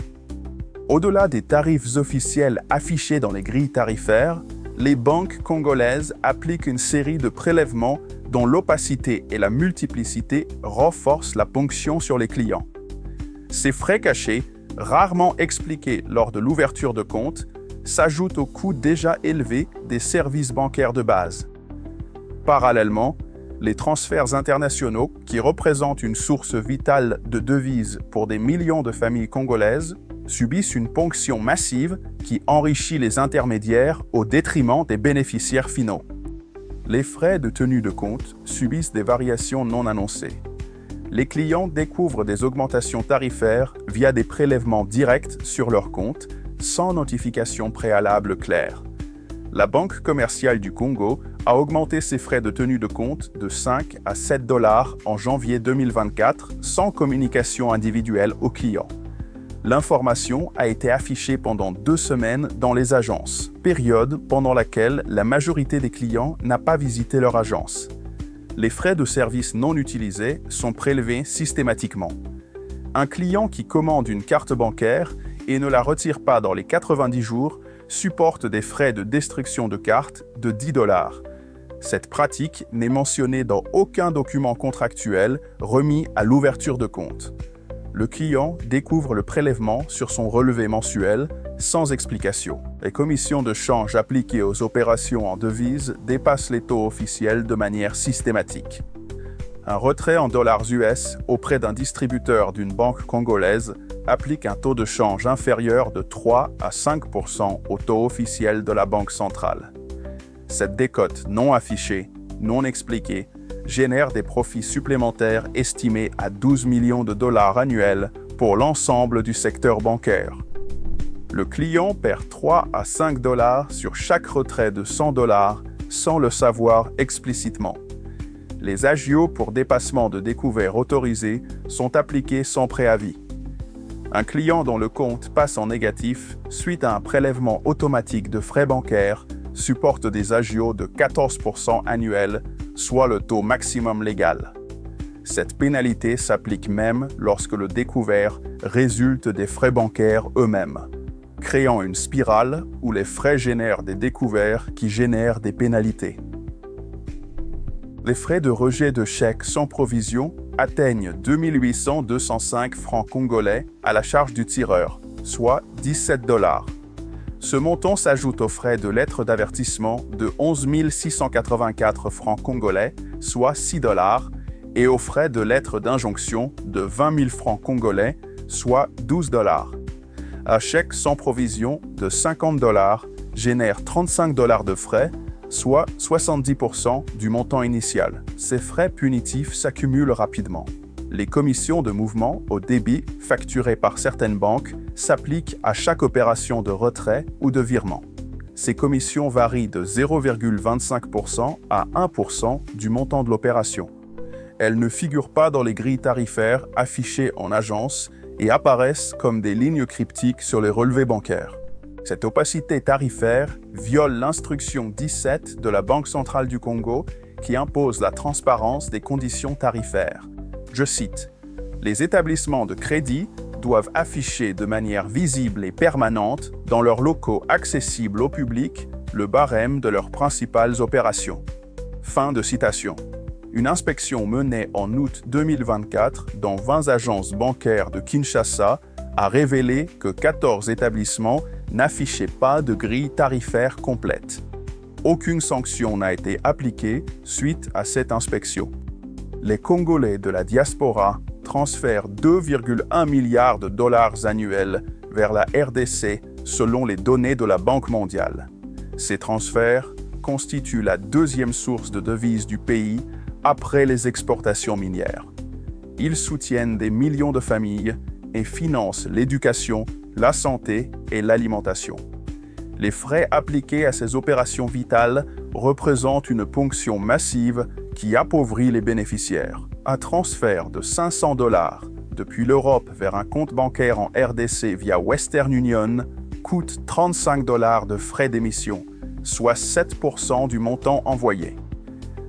Au-delà des tarifs officiels affichés dans les grilles tarifaires, les banques congolaises appliquent une série de prélèvements dont l'opacité et la multiplicité renforcent la ponction sur les clients. Ces frais cachés, rarement expliqués lors de l'ouverture de compte, s'ajoutent aux coûts déjà élevés des services bancaires de base. Parallèlement, les transferts internationaux, qui représentent une source vitale de devises pour des millions de familles congolaises, subissent une ponction massive qui enrichit les intermédiaires au détriment des bénéficiaires finaux. Les frais de tenue de compte subissent des variations non annoncées. Les clients découvrent des augmentations tarifaires via des prélèvements directs sur leur compte, sans notification préalable claire. La Banque commerciale du Congo a augmenté ses frais de tenue de compte de 5 à 7 $ en janvier 2024 sans communication individuelle aux clients. L'information a été affichée pendant 2 semaines dans les agences, période pendant laquelle la majorité des clients n'a pas visité leur agence. Les frais de service non utilisés sont prélevés systématiquement. Un client qui commande une carte bancaire et ne la retire pas dans les 90 jours supporte des frais de destruction de carte de 10 $. Cette pratique n'est mentionnée dans aucun document contractuel remis à l'ouverture de compte. Le client découvre le prélèvement sur son relevé mensuel sans explication. Les commissions de change appliquées aux opérations en devises dépassent les taux officiels de manière systématique. Un retrait en dollars US auprès d'un distributeur d'une banque congolaise applique un taux de change inférieur de 3 à 5% au taux officiel de la Banque centrale. Cette décote non affichée, non expliquée, génère des profits supplémentaires estimés à 12 millions de dollars annuels pour l'ensemble du secteur bancaire. Le client perd 3 à 5 $ sur chaque retrait de 100 $ sans le savoir explicitement. Les agios pour dépassement de découvert autorisés sont appliqués sans préavis. Un client dont le compte passe en négatif suite à un prélèvement automatique de frais bancaires supporte des agios de 14% annuels, soit le taux maximum légal. Cette pénalité s'applique même lorsque le découvert résulte des frais bancaires eux-mêmes, créant une spirale où les frais génèrent des découverts qui génèrent des pénalités. Les frais de rejet de chèques sans provision atteignent 2 205 francs congolais à la charge du tireur, soit 17 $. Ce montant s'ajoute aux frais de lettres d'avertissement de 11 684 francs congolais, soit 6 $, et aux frais de lettres d'injonction de 20 000 francs congolais, soit 12 $. Un chèque sans provision de 50 $ génère 35 $ de frais, soit 70% du montant initial. Ces frais punitifs s'accumulent rapidement. Les commissions de mouvement au débit facturées par certaines banques s'appliquent à chaque opération de retrait ou de virement. Ces commissions varient de 0,25% à 1% du montant de l'opération. Elles ne figurent pas dans les grilles tarifaires affichées en agence et apparaissent comme des lignes cryptiques sur les relevés bancaires. Cette opacité tarifaire viole l'instruction 17 de la Banque centrale du Congo qui impose la transparence des conditions tarifaires. Je cite, « Les établissements de crédit doivent afficher de manière visible et permanente dans leurs locaux accessibles au public le barème de leurs principales opérations. » Fin de citation. Une inspection menée en août 2024 dans 20 agences bancaires de Kinshasa a révélé que 14 établissements n'affichaient pas de grille tarifaire complète. Aucune sanction n'a été appliquée suite à cette inspection. Les Congolais de la diaspora transfèrent 2,1 milliards de dollars annuels vers la RDC selon les données de la Banque mondiale. Ces transferts constituent la deuxième source de devises du pays après les exportations minières. Ils soutiennent des millions de familles et financent l'éducation, la santé et l'alimentation. Les frais appliqués à ces opérations vitales représentent une ponction massive qui appauvrit les bénéficiaires. Un transfert de 500 dollars depuis l'Europe vers un compte bancaire en RDC via Western Union coûte 35 dollars de frais d'émission, soit 7% du montant envoyé.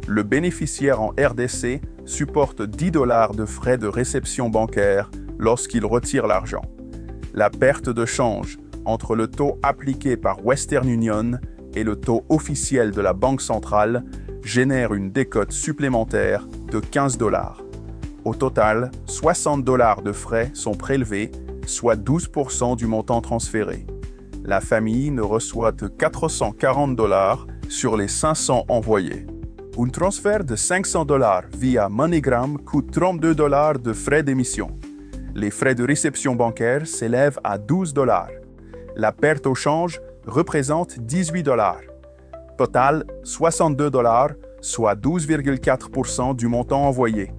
Le bénéficiaire en RDC supporte 10 dollars de frais de réception bancaire lorsqu'il retire l'argent. La perte de change entre le taux appliqué par Western Union et le taux officiel de la Banque centrale génère une décote supplémentaire de 15 dollars. Au total, 60 dollars de frais sont prélevés, soit 12% du montant transféré. La famille ne reçoit que 440 dollars sur les 500 envoyés. Un transfert de 500 dollars via MoneyGram coûte 32 dollars de frais d'émission. Les frais de réception bancaire s'élèvent à 12 dollars. La perte au change représente 18 dollars. Total, 62 dollars, soit 12,4% du montant envoyé.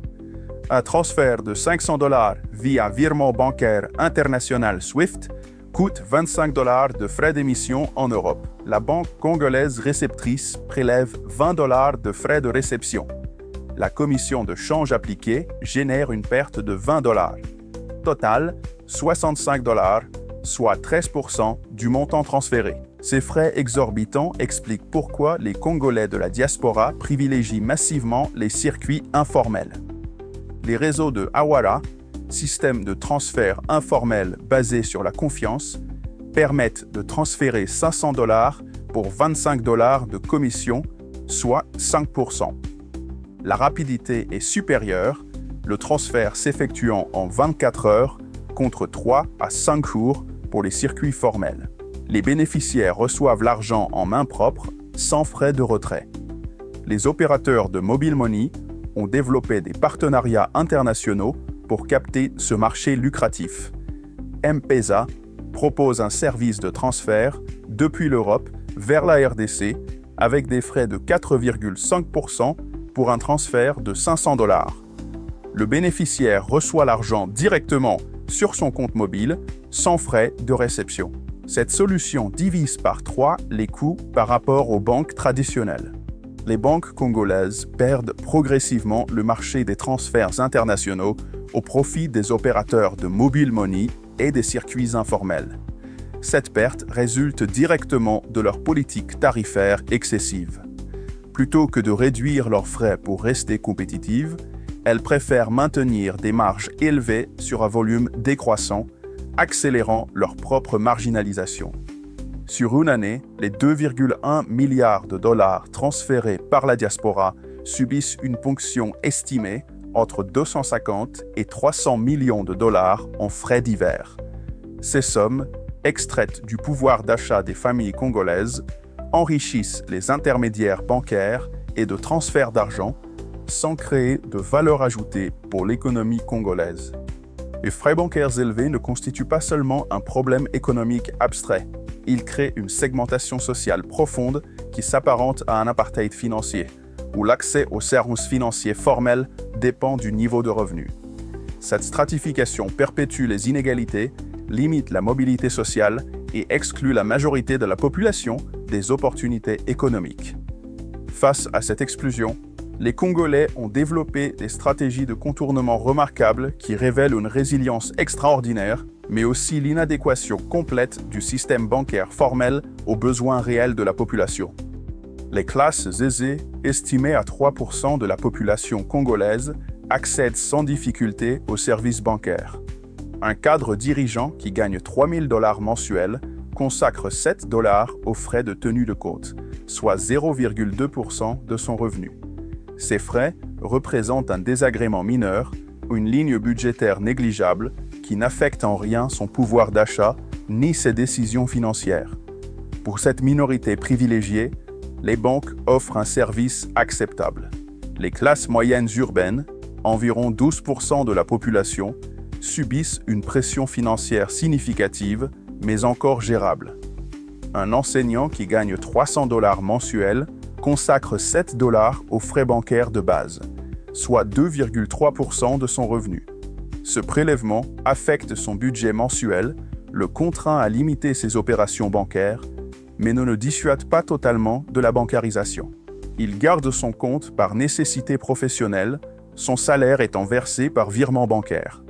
Un transfert de 500 dollars via virement bancaire international SWIFT coûte 25 dollars de frais d'émission en Europe. La banque congolaise réceptrice prélève 20 dollars de frais de réception. La commission de change appliquée génère une perte de 20 dollars. Total, 65 dollars, soit 13% du montant transféré. Ces frais exorbitants expliquent pourquoi les Congolais de la diaspora privilégient massivement les circuits informels. Les réseaux de Awara, système de transfert informel basé sur la confiance, permettent de transférer 500 dollars pour 25 dollars de commission, soit 5%. La rapidité est supérieure, le transfert s'effectuant en 24 heures contre 3 à 5 jours pour les circuits formels. Les bénéficiaires reçoivent l'argent en main propre, sans frais de retrait. Les opérateurs de mobile money ont développé des partenariats internationaux pour capter ce marché lucratif. M-Pesa propose un service de transfert depuis l'Europe vers la RDC avec des frais de 4,5% pour un transfert de 500 dollars. Le bénéficiaire reçoit l'argent directement sur son compte mobile sans frais de réception. Cette solution divise par 3 les coûts par rapport aux banques traditionnelles. Les banques congolaises perdent progressivement le marché des transferts internationaux au profit des opérateurs de mobile money et des circuits informels. Cette perte résulte directement de leur politique tarifaire excessive. Plutôt que de réduire leurs frais pour rester compétitives, elles préfèrent maintenir des marges élevées sur un volume décroissant, accélérant leur propre marginalisation. Sur une année, les 2,1 milliards de dollars transférés par la diaspora subissent une ponction estimée entre 250 et 300 millions de dollars en frais divers. Ces sommes, extraites du pouvoir d'achat des familles congolaises, enrichissent les intermédiaires bancaires et de transferts d'argent sans créer de valeur ajoutée pour l'économie congolaise. Les frais bancaires élevés ne constituent pas seulement un problème économique abstrait, ils créent une segmentation sociale profonde qui s'apparente à un apartheid financier, où l'accès aux services financiers formels dépend du niveau de revenu. Cette stratification perpétue les inégalités, limite la mobilité sociale et exclut la majorité de la population des opportunités économiques. Face à cette exclusion, les Congolais ont développé des stratégies de contournement remarquables qui révèlent une résilience extraordinaire, mais aussi l'inadéquation complète du système bancaire formel aux besoins réels de la population. Les classes aisées, estimées à 3% de la population congolaise, accèdent sans difficulté aux services bancaires. Un cadre dirigeant qui gagne 3 000 dollars mensuels consacre 7 dollars aux frais de tenue de compte, soit 0,2% de son revenu. Ces frais représente un désagrément mineur ou une ligne budgétaire négligeable qui n'affecte en rien son pouvoir d'achat ni ses décisions financières. Pour cette minorité privilégiée, les banques offrent un service acceptable. Les classes moyennes urbaines, environ 12% de la population, subissent une pression financière significative, mais encore gérable. Un enseignant qui gagne 300 $ mensuels consacre 7 $ aux frais bancaires de base, soit 2,3% de son revenu. Ce prélèvement affecte son budget mensuel, le contraint à limiter ses opérations bancaires, mais ne le dissuade pas totalement de la bancarisation. Il garde son compte par nécessité professionnelle, son salaire étant versé par virement bancaire.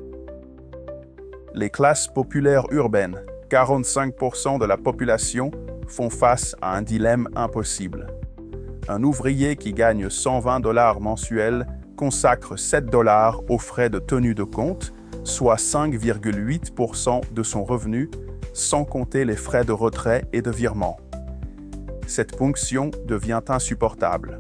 Les classes populaires urbaines, 45% de la population, font face à un dilemme impossible. Un ouvrier qui gagne 120 $ mensuels consacre 7 $ aux frais de tenue de compte, soit 5,8% de son revenu, sans compter les frais de retrait et de virement. Cette ponction devient insupportable.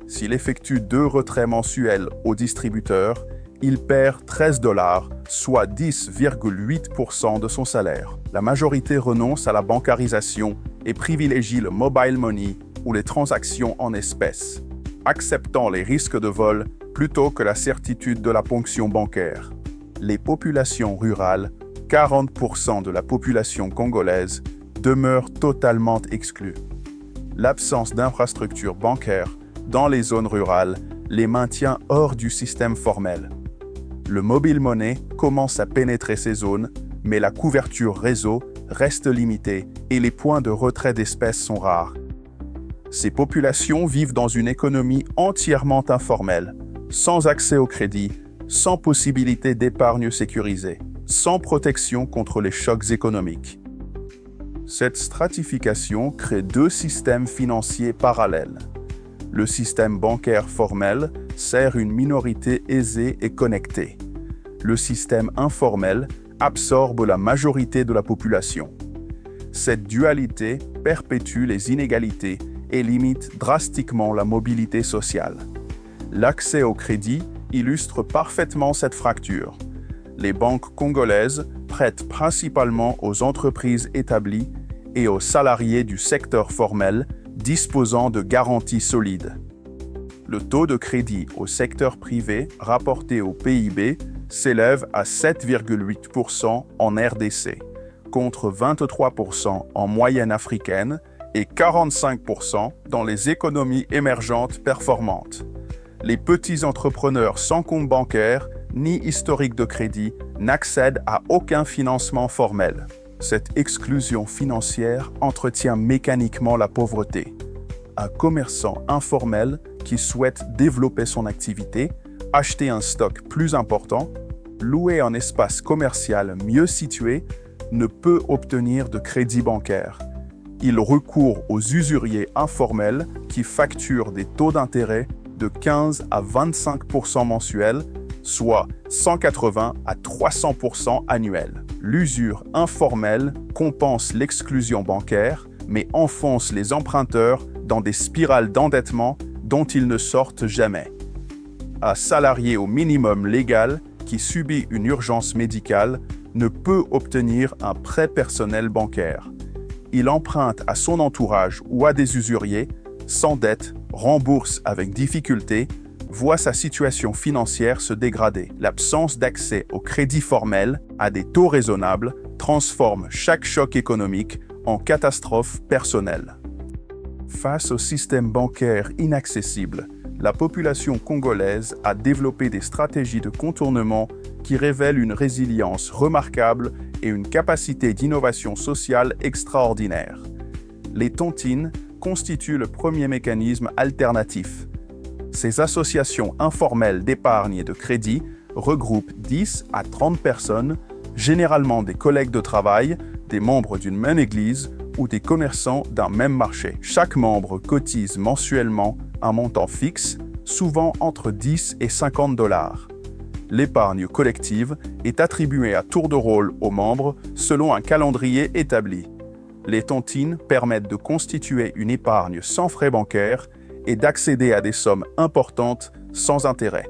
S'il effectue 2 retraits mensuels au distributeur, il perd 13 $, soit 10,8% de son salaire. La majorité renonce à la bancarisation et privilégie le mobile money ou les transactions en espèces, acceptant les risques de vol plutôt que la certitude de la ponction bancaire. Les populations rurales, 40% de la population congolaise, demeurent totalement exclues. L'absence d'infrastructures bancaires dans les zones rurales les maintient hors du système formel. Le mobile money commence à pénétrer ces zones, mais la couverture réseau reste limitée et les points de retrait d'espèces sont rares. Ces populations vivent dans une économie entièrement informelle, sans accès au crédit, sans possibilité d'épargne sécurisée, sans protection contre les chocs économiques. Cette stratification crée 2 systèmes financiers parallèles. Le système bancaire formel sert une minorité aisée et connectée. Le système informel absorbe la majorité de la population. Cette dualité perpétue les inégalités et limite drastiquement la mobilité sociale. L'accès au crédit illustre parfaitement cette fracture. Les banques congolaises prêtent principalement aux entreprises établies et aux salariés du secteur formel disposant de garanties solides. Le taux de crédit au secteur privé rapporté au PIB s'élève à 7,8% en RDC, contre 23% en moyenne africaine et 45% dans les économies émergentes performantes. Les petits entrepreneurs sans compte bancaire ni historique de crédit n'accèdent à aucun financement formel. Cette exclusion financière entretient mécaniquement la pauvreté. Un commerçant informel qui souhaite développer son activité, acheter un stock plus important, louer un espace commercial mieux situé, ne peut obtenir de crédit bancaire. Il recourt aux usuriers informels qui facturent des taux d'intérêt de 15 à 25% mensuels, soit 180 à 300% annuels. L'usure informelle compense l'exclusion bancaire, mais enfonce les emprunteurs dans des spirales d'endettement dont ils ne sortent jamais. Un salarié au minimum légal qui subit une urgence médicale ne peut obtenir un prêt personnel bancaire. Il emprunte à son entourage ou à des usuriers, s'endette, rembourse avec difficulté, voit sa situation financière se dégrader. L'absence d'accès au crédit formel à des taux raisonnables transforme chaque choc économique en catastrophe personnelle. Face au système bancaire inaccessible, la population congolaise a développé des stratégies de contournement qui révèlent une résilience remarquable et une capacité d'innovation sociale extraordinaire. Les tontines constituent le premier mécanisme alternatif. Ces associations informelles d'épargne et de crédit regroupent 10 à 30 personnes, généralement des collègues de travail, des membres d'une même église ou des commerçants d'un même marché. Chaque membre cotise mensuellement un montant fixe, souvent entre 10 et 50 $. L'épargne collective est attribuée à tour de rôle aux membres selon un calendrier établi. Les tontines permettent de constituer une épargne sans frais bancaires et d'accéder à des sommes importantes sans intérêt.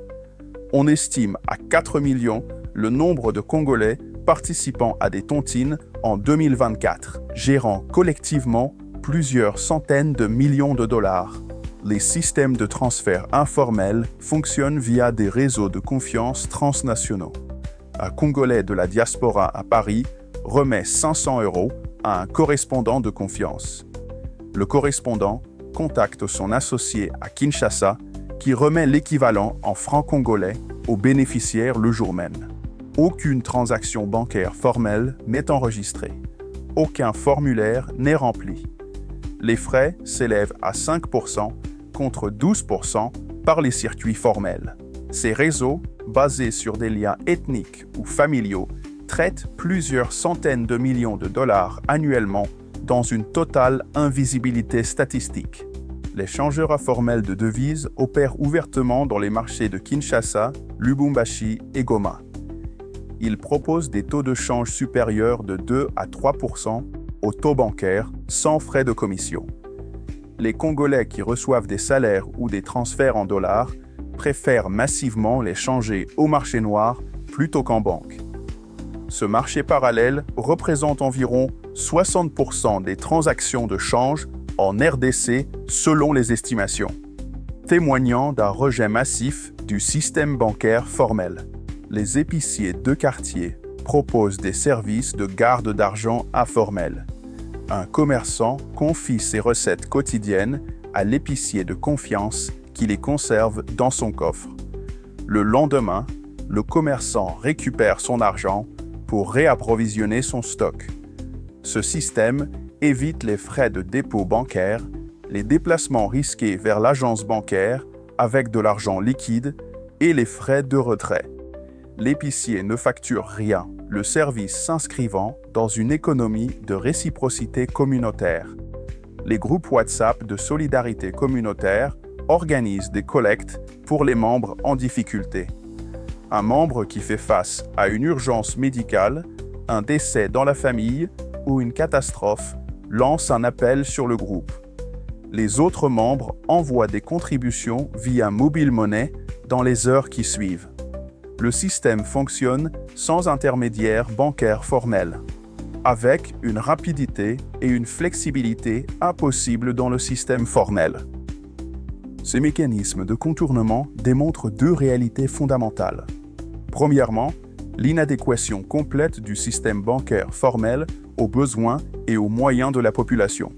On estime à 4 millions le nombre de Congolais participant à des tontines en 2024, gérant collectivement plusieurs centaines de millions de dollars. Les systèmes de transfert informels fonctionnent via des réseaux de confiance transnationaux. Un Congolais de la diaspora à Paris remet 500 € à un correspondant de confiance. Le correspondant contacte son associé à Kinshasa qui remet l'équivalent en francs congolais au bénéficiaire le jour même. Aucune transaction bancaire formelle n'est enregistrée. Aucun formulaire n'est rempli. Les frais s'élèvent à 5% contre 12% par les circuits formels. Ces réseaux, basés sur des liens ethniques ou familiaux, traitent plusieurs centaines de millions de dollars annuellement dans une totale invisibilité statistique. Les changeurs informels de devises opèrent ouvertement dans les marchés de Kinshasa, Lubumbashi et Goma. Ils proposent des taux de change supérieurs de 2 à 3% au taux bancaire sans frais de commission. Les Congolais qui reçoivent des salaires ou des transferts en dollars préfèrent massivement les changer au marché noir plutôt qu'en banque. Ce marché parallèle représente environ 60% des transactions de change en RDC selon les estimations, témoignant d'un rejet massif du système bancaire formel. Les épiciers de quartier proposent des services de garde d'argent informels. Un commerçant confie ses recettes quotidiennes à l'épicier de confiance qui les conserve dans son coffre. Le lendemain, le commerçant récupère son argent pour réapprovisionner son stock. Ce système évite les frais de dépôt bancaire, les déplacements risqués vers l'agence bancaire avec de l'argent liquide et les frais de retrait. L'épicier ne facture rien, le service s'inscrivant dans une économie de réciprocité communautaire. Les groupes WhatsApp de solidarité communautaire organisent des collectes pour les membres en difficulté. Un membre qui fait face à une urgence médicale, un décès dans la famille ou une catastrophe lance un appel sur le groupe. Les autres membres envoient des contributions via mobile money dans les heures qui suivent. Le système fonctionne sans intermédiaire bancaire formel, avec une rapidité et une flexibilité impossibles dans le système formel. Ces mécanismes de contournement démontrent deux réalités fondamentales. Premièrement, l'inadéquation complète du système bancaire formel aux besoins et aux moyens de la population.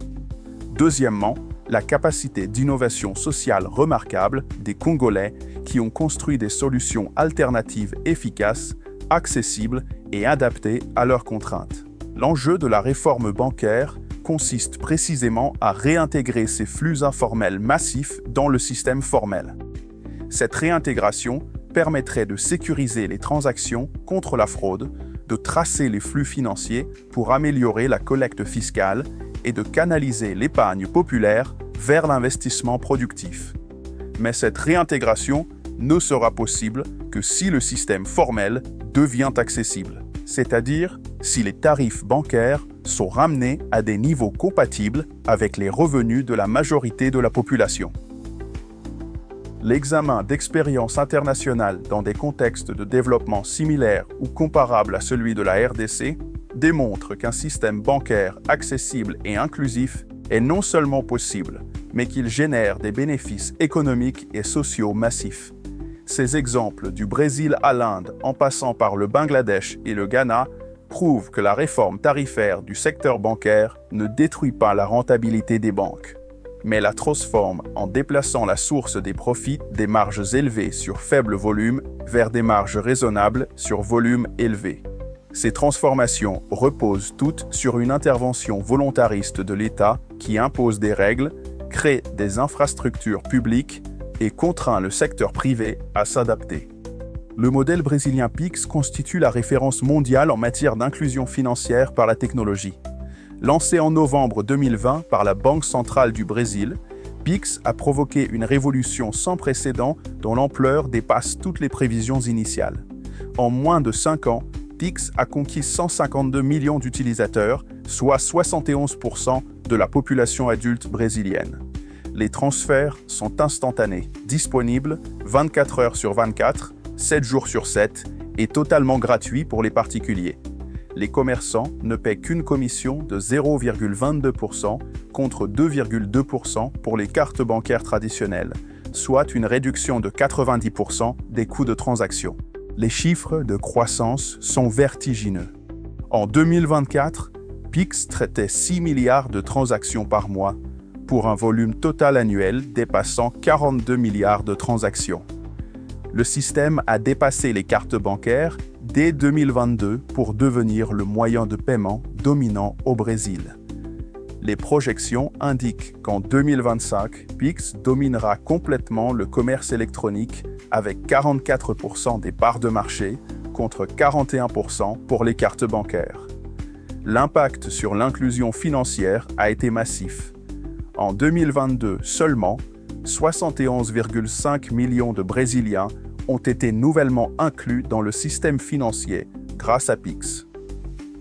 Deuxièmement, la capacité d'innovation sociale remarquable des Congolais qui ont construit des solutions alternatives efficaces, accessibles et adaptées à leurs contraintes. L'enjeu de la réforme bancaire consiste précisément à réintégrer ces flux informels massifs dans le système formel. Cette réintégration permettrait de sécuriser les transactions contre la fraude, de tracer les flux financiers pour améliorer la collecte fiscale et de canaliser l'épargne populaire vers l'investissement productif. Mais cette réintégration ne sera possible que si le système formel devient accessible, c'est-à-dire si les tarifs bancaires sont ramenés à des niveaux compatibles avec les revenus de la majorité de la population. L'examen d'expériences internationales dans des contextes de développement similaires ou comparables à celui de la RDC démontre qu'un système bancaire accessible et inclusif est non seulement possible, mais qu'il génère des bénéfices économiques et sociaux massifs. Ces exemples du Brésil à l'Inde en passant par le Bangladesh et le Ghana prouvent que la réforme tarifaire du secteur bancaire ne détruit pas la rentabilité des banques, mais la transforme en déplaçant la source des profits des marges élevées sur faible volume vers des marges raisonnables sur volume élevé. Ces transformations reposent toutes sur une intervention volontariste de l'État qui impose des règles, crée des infrastructures publiques et contraint le secteur privé à s'adapter. Le modèle brésilien Pix constitue la référence mondiale en matière d'inclusion financière par la technologie. Lancé en novembre 2020 par la Banque centrale du Brésil, Pix a provoqué une révolution sans précédent dont l'ampleur dépasse toutes les prévisions initiales. En moins de 5 ans, Pix a conquis 152 millions d'utilisateurs, soit 71% de la population adulte brésilienne. Les transferts sont instantanés, disponibles 24 heures sur 24, 7 jours sur 7 et totalement gratuits pour les particuliers. Les commerçants ne paient qu'une commission de 0,22% contre 2,2% pour les cartes bancaires traditionnelles, soit une réduction de 90% des coûts de transaction. Les chiffres de croissance sont vertigineux. En 2024, Pix traitait 6 milliards de transactions par mois pour un volume total annuel dépassant 42 milliards de transactions. Le système a dépassé les cartes bancaires dès 2022 pour devenir le moyen de paiement dominant au Brésil. Les projections indiquent qu'en 2025, Pix dominera complètement le commerce électronique avec 44% des parts de marché contre 41% pour les cartes bancaires. L'impact sur l'inclusion financière a été massif. En 2022 seulement, 71,5 millions de Brésiliens ont été nouvellement inclus dans le système financier grâce à Pix.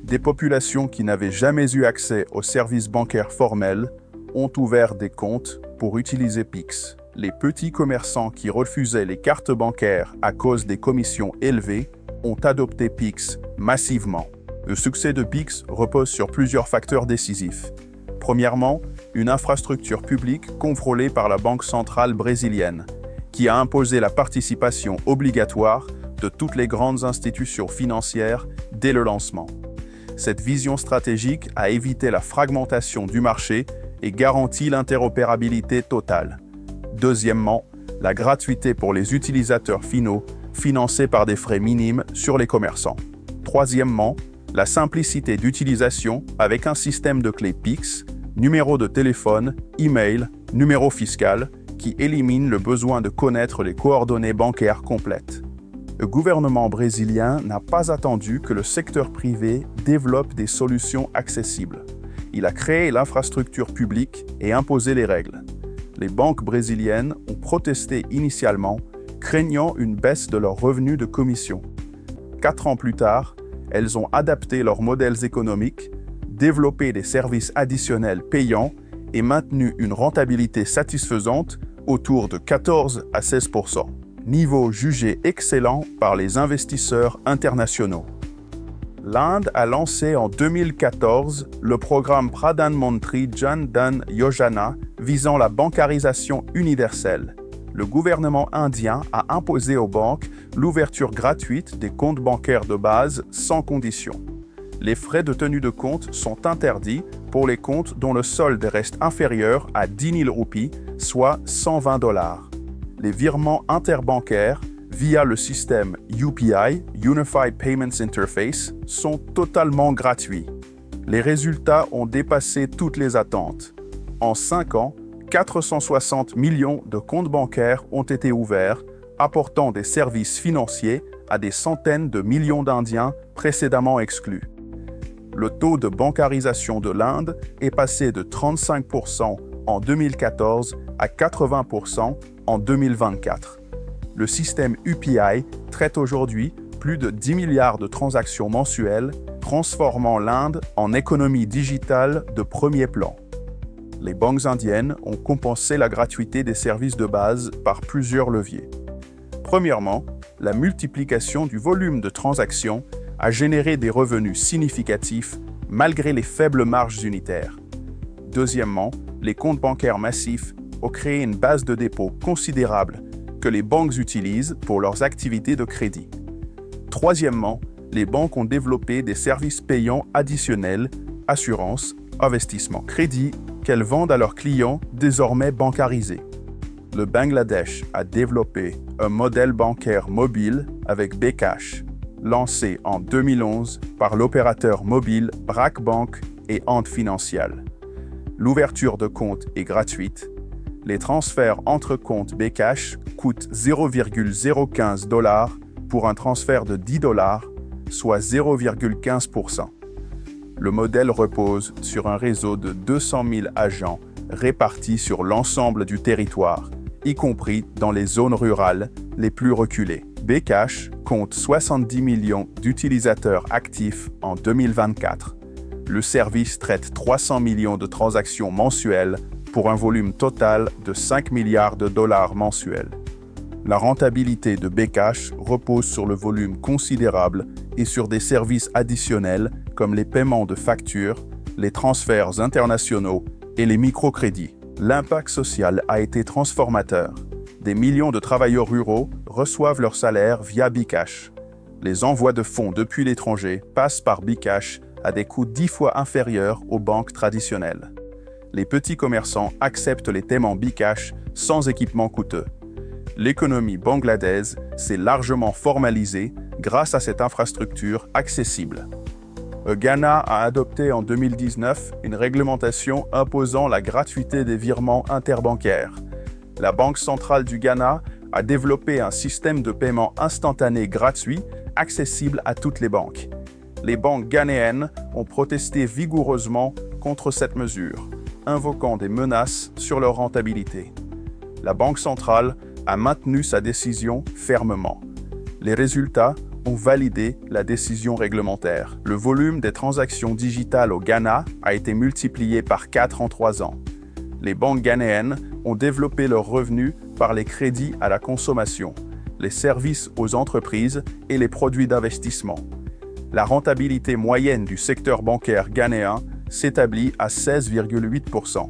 Des populations qui n'avaient jamais eu accès aux services bancaires formels ont ouvert des comptes pour utiliser Pix. Les petits commerçants qui refusaient les cartes bancaires à cause des commissions élevées ont adopté Pix massivement. Le succès de Pix repose sur plusieurs facteurs décisifs. Premièrement, une infrastructure publique contrôlée par la Banque centrale brésilienne, qui a imposé la participation obligatoire de toutes les grandes institutions financières dès le lancement. Cette vision stratégique a évité la fragmentation du marché et garanti l'interopérabilité totale. Deuxièmement, la gratuité pour les utilisateurs finaux, financée par des frais minimes sur les commerçants. Troisièmement, la simplicité d'utilisation avec un système de clés Pix, numéro de téléphone, email, numéro fiscal, qui élimine le besoin de connaître les coordonnées bancaires complètes. Le gouvernement brésilien n'a pas attendu que le secteur privé développe des solutions accessibles. Il a créé l'infrastructure publique et imposé les règles. Les banques brésiliennes ont protesté initialement, craignant une baisse de leurs revenus de commission. 4 ans plus tard, elles ont adapté leurs modèles économiques, développé des services additionnels payants et maintenu une rentabilité satisfaisante autour de 14 à 16%, niveau jugé excellent par les investisseurs internationaux. L'Inde a lancé en 2014 le programme Pradhan Mantri Jan Dhan Yojana visant la bancarisation universelle. Le gouvernement indien a imposé aux banques l'ouverture gratuite des comptes bancaires de base sans condition. Les frais de tenue de compte sont interdits pour les comptes dont le solde reste inférieur à 10 000 roupies, soit 120 $. Les virements interbancaires via le système UPI, Unified Payments Interface, sont totalement gratuits. Les résultats ont dépassé toutes les attentes. En 5 ans, 460 millions de comptes bancaires ont été ouverts, apportant des services financiers à des centaines de millions d'Indiens précédemment exclus. Le taux de bancarisation de l'Inde est passé de 35% en 2014 à 80% en 2024. Le système UPI traite aujourd'hui plus de 10 milliards de transactions mensuelles, transformant l'Inde en économie digitale de premier plan. Les banques indiennes ont compensé la gratuité des services de base par plusieurs leviers. Premièrement, la multiplication du volume de transactions a généré des revenus significatifs malgré les faibles marges unitaires. Deuxièmement, les comptes bancaires massifs ont créé une base de dépôt considérable que les banques utilisent pour leurs activités de crédit. Troisièmement, les banques ont développé des services payants additionnels, assurance, investissement, crédit, qu'elles vendent à leurs clients désormais bancarisés. Le Bangladesh a développé un modèle bancaire mobile avec bKash, lancé en 2011 par l'opérateur mobile BRAC Bank et Ant Financial. L'ouverture de compte est gratuite. Les transferts entre comptes bKash coûtent 0,015 $ pour un transfert de 10 $, soit 0,15%. Le modèle repose sur un réseau de 200 000 agents répartis sur l'ensemble du territoire, y compris dans les zones rurales les plus reculées. bKash compte 70 millions d'utilisateurs actifs en 2024. Le service traite 300 millions de transactions mensuelles pour un volume total de 5 milliards de dollars mensuels. La rentabilité de Bcash repose sur le volume considérable et sur des services additionnels comme les paiements de factures, les transferts internationaux et les microcrédits. L'impact social a été transformateur. Des millions de travailleurs ruraux reçoivent leur salaire via Bcash. Les envois de fonds depuis l'étranger passent par Bcash à des coûts 10 fois inférieurs aux banques traditionnelles. Les petits commerçants acceptent les paiements Bcash sans équipement coûteux. L'économie bangladaise s'est largement formalisée grâce à cette infrastructure accessible. Le Ghana a adopté en 2019 une réglementation imposant la gratuité des virements interbancaires. La Banque centrale du Ghana a développé un système de paiement instantané gratuit, accessible à toutes les banques. Les banques ghanéennes ont protesté vigoureusement contre cette mesure, invoquant des menaces sur leur rentabilité. La Banque centrale a maintenu sa décision fermement. Les résultats ont validé la décision réglementaire. Le volume des transactions digitales au Ghana a été multiplié par 4 en 3 ans. Les banques ghanéennes ont développé leurs revenus par les crédits à la consommation, les services aux entreprises et les produits d'investissement. La rentabilité moyenne du secteur bancaire ghanéen s'établit à 16,8%,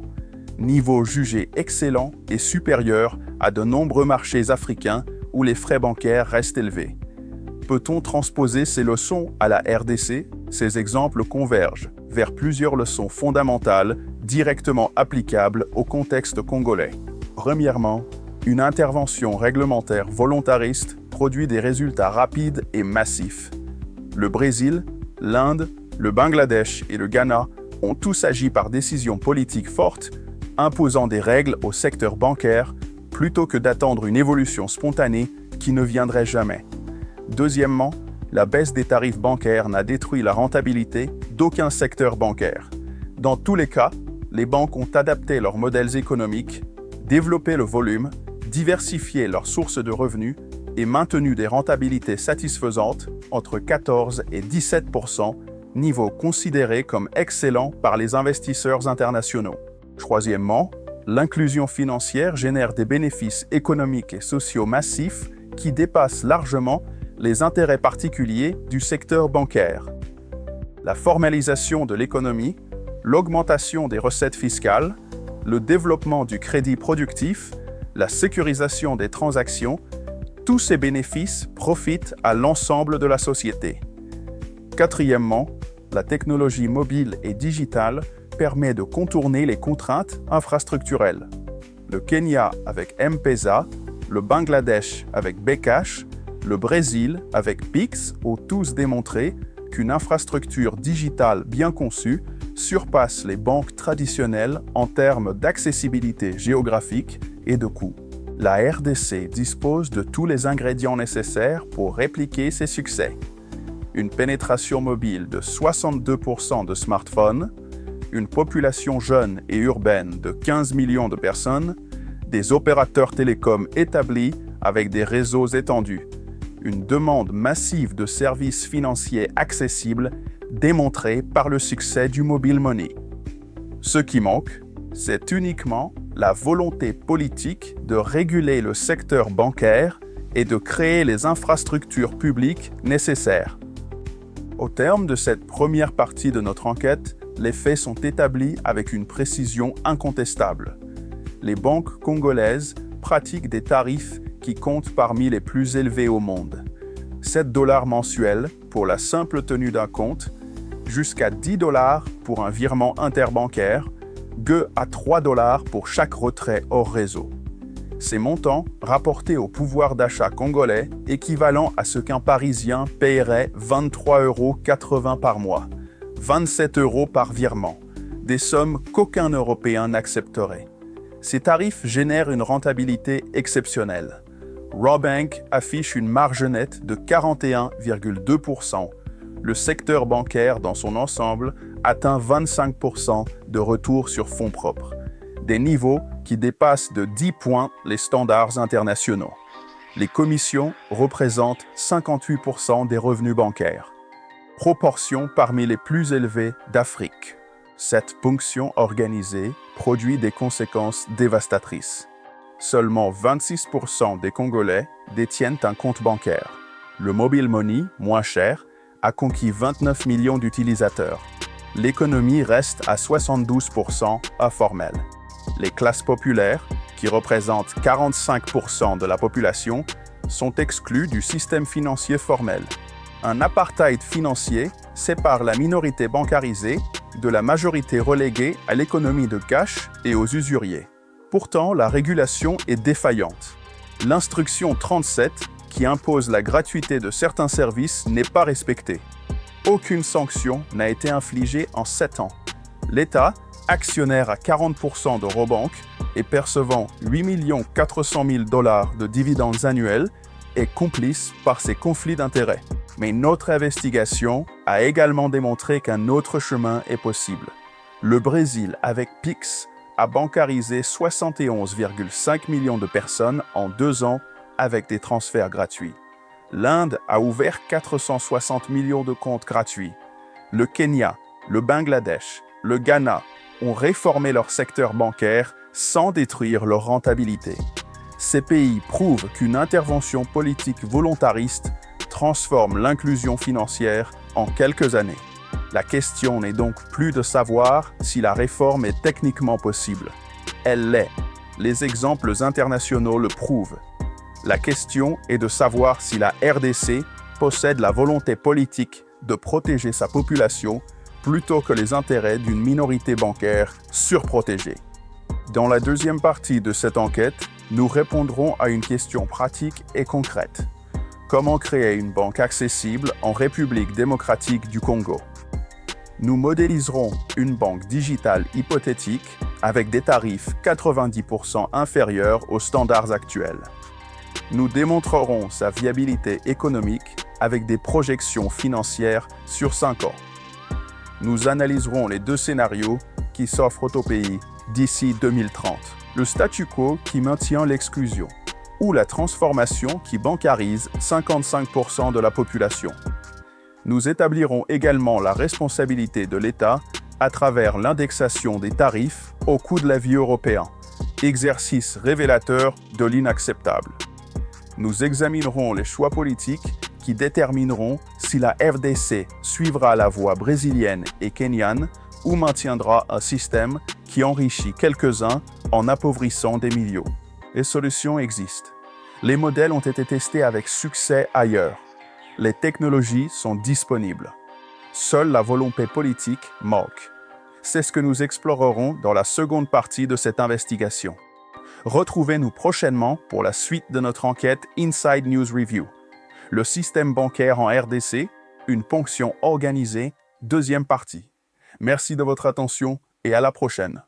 niveau jugé excellent et supérieur à de nombreux marchés africains où les frais bancaires restent élevés. Peut-on transposer ces leçons à la RDC? Ces exemples convergent vers plusieurs leçons fondamentales directement applicables au contexte congolais. Premièrement, une intervention réglementaire volontariste produit des résultats rapides et massifs. Le Brésil, l'Inde, le Bangladesh et le Ghana ont tous agi par décision politique forte, imposant des règles au secteur bancaire plutôt que d'attendre une évolution spontanée qui ne viendrait jamais. Deuxièmement, la baisse des tarifs bancaires n'a détruit la rentabilité d'aucun secteur bancaire. Dans tous les cas, les banques ont adapté leurs modèles économiques, développé le volume, diversifié leurs sources de revenus et maintenu des rentabilités satisfaisantes entre 14 et 17%, niveau considéré comme excellent par les investisseurs internationaux. Troisièmement, l'inclusion financière génère des bénéfices économiques et sociaux massifs qui dépassent largement les intérêts particuliers du secteur bancaire. La formalisation de l'économie, l'augmentation des recettes fiscales, le développement du crédit productif, la sécurisation des transactions, tous ces bénéfices profitent à l'ensemble de la société. Quatrièmement, la technologie mobile et digitale permet de contourner les contraintes infrastructurelles. Le Kenya avec M-Pesa, le Bangladesh avec Bcash, le Brésil avec Pix ont tous démontré qu'une infrastructure digitale bien conçue surpasse les banques traditionnelles en termes d'accessibilité géographique et de coût. La RDC dispose de tous les ingrédients nécessaires pour répliquer ses succès. Une pénétration mobile de 62% de smartphones, une population jeune et urbaine de 15 millions de personnes, des opérateurs télécoms établis avec des réseaux étendus, une demande massive de services financiers accessibles démontrée par le succès du mobile money. Ce qui manque, c'est uniquement la volonté politique de réguler le secteur bancaire et de créer les infrastructures publiques nécessaires. Au terme de cette première partie de notre enquête, les faits sont établis avec une précision incontestable. Les banques congolaises pratiquent des tarifs qui comptent parmi les plus élevés au monde. 7 $ mensuels pour la simple tenue d'un compte, jusqu'à 10 $ pour un virement interbancaire, à 3 $ pour chaque retrait hors réseau. Ces montants, rapportés au pouvoir d'achat congolais, équivalent à ce qu'un Parisien paierait 23,80 € par mois, 27 € par virement, des sommes qu'aucun Européen n'accepterait. Ces tarifs génèrent une rentabilité exceptionnelle. Rawbank affiche une marge nette de 41,2%. Le secteur bancaire dans son ensemble atteint 25% de retour sur fonds propres, des niveaux qui dépassent de 10 points les standards internationaux. Les commissions représentent 58% des revenus bancaires, proportion parmi les plus élevées d'Afrique. Cette ponction organisée produit des conséquences dévastatrices. Seulement 26% des Congolais détiennent un compte bancaire. Le mobile money, moins cher, a conquis 29 millions d'utilisateurs. L'économie reste à 72% informelle. Les classes populaires, qui représentent 45% de la population, sont exclues du système financier formel. Un apartheid financier sépare la minorité bancarisée de la majorité reléguée à l'économie de cash et aux usuriers. Pourtant, la régulation est défaillante. L'instruction 37, qui impose la gratuité de certains services, n'est pas respectée. Aucune sanction n'a été infligée en 7 ans. L'État, actionnaire à 40% d'Eurobank et percevant 8 400 000 $ de dividendes annuels, est complice par ses conflits d'intérêts. Mais notre investigation a également démontré qu'un autre chemin est possible. Le Brésil, avec Pix, a bancarisé 71,5 millions de personnes en 2 ans avec des transferts gratuits. L'Inde a ouvert 460 millions de comptes gratuits. Le Kenya, le Bangladesh, le Ghana ont réformé leur secteur bancaire sans détruire leur rentabilité. Ces pays prouvent qu'une intervention politique volontariste transforme l'inclusion financière en quelques années. La question n'est donc plus de savoir si la réforme est techniquement possible. Elle l'est. Les exemples internationaux le prouvent. La question est de savoir si la RDC possède la volonté politique de protéger sa population plutôt que les intérêts d'une minorité bancaire surprotégée. Dans la deuxième partie de cette enquête, nous répondrons à une question pratique et concrète. Comment créer une banque accessible en République démocratique du Congo? Nous modéliserons une banque digitale hypothétique avec des tarifs 90% inférieurs aux standards actuels. Nous démontrerons sa viabilité économique avec des projections financières sur 5 ans. Nous analyserons les 2 scénarios qui s'offrent au pays d'ici 2030. Le statu quo qui maintient l'exclusion ou la transformation qui bancarise 55% de la population. Nous établirons également la responsabilité de l'État à travers l'indexation des tarifs au coût de la vie européen, exercice révélateur de l'inacceptable. Nous examinerons les choix politiques qui détermineront si la RDC suivra la voie brésilienne et kenyane ou maintiendra un système qui enrichit quelques-uns en appauvrissant des millions. Les solutions existent. Les modèles ont été testés avec succès ailleurs. Les technologies sont disponibles. Seule la volonté politique manque. C'est ce que nous explorerons dans la seconde partie de cette investigation. Retrouvez-nous prochainement pour la suite de notre enquête Inside News Review. Le système bancaire en RDC, une ponction organisée, deuxième partie. Merci de votre attention et à la prochaine.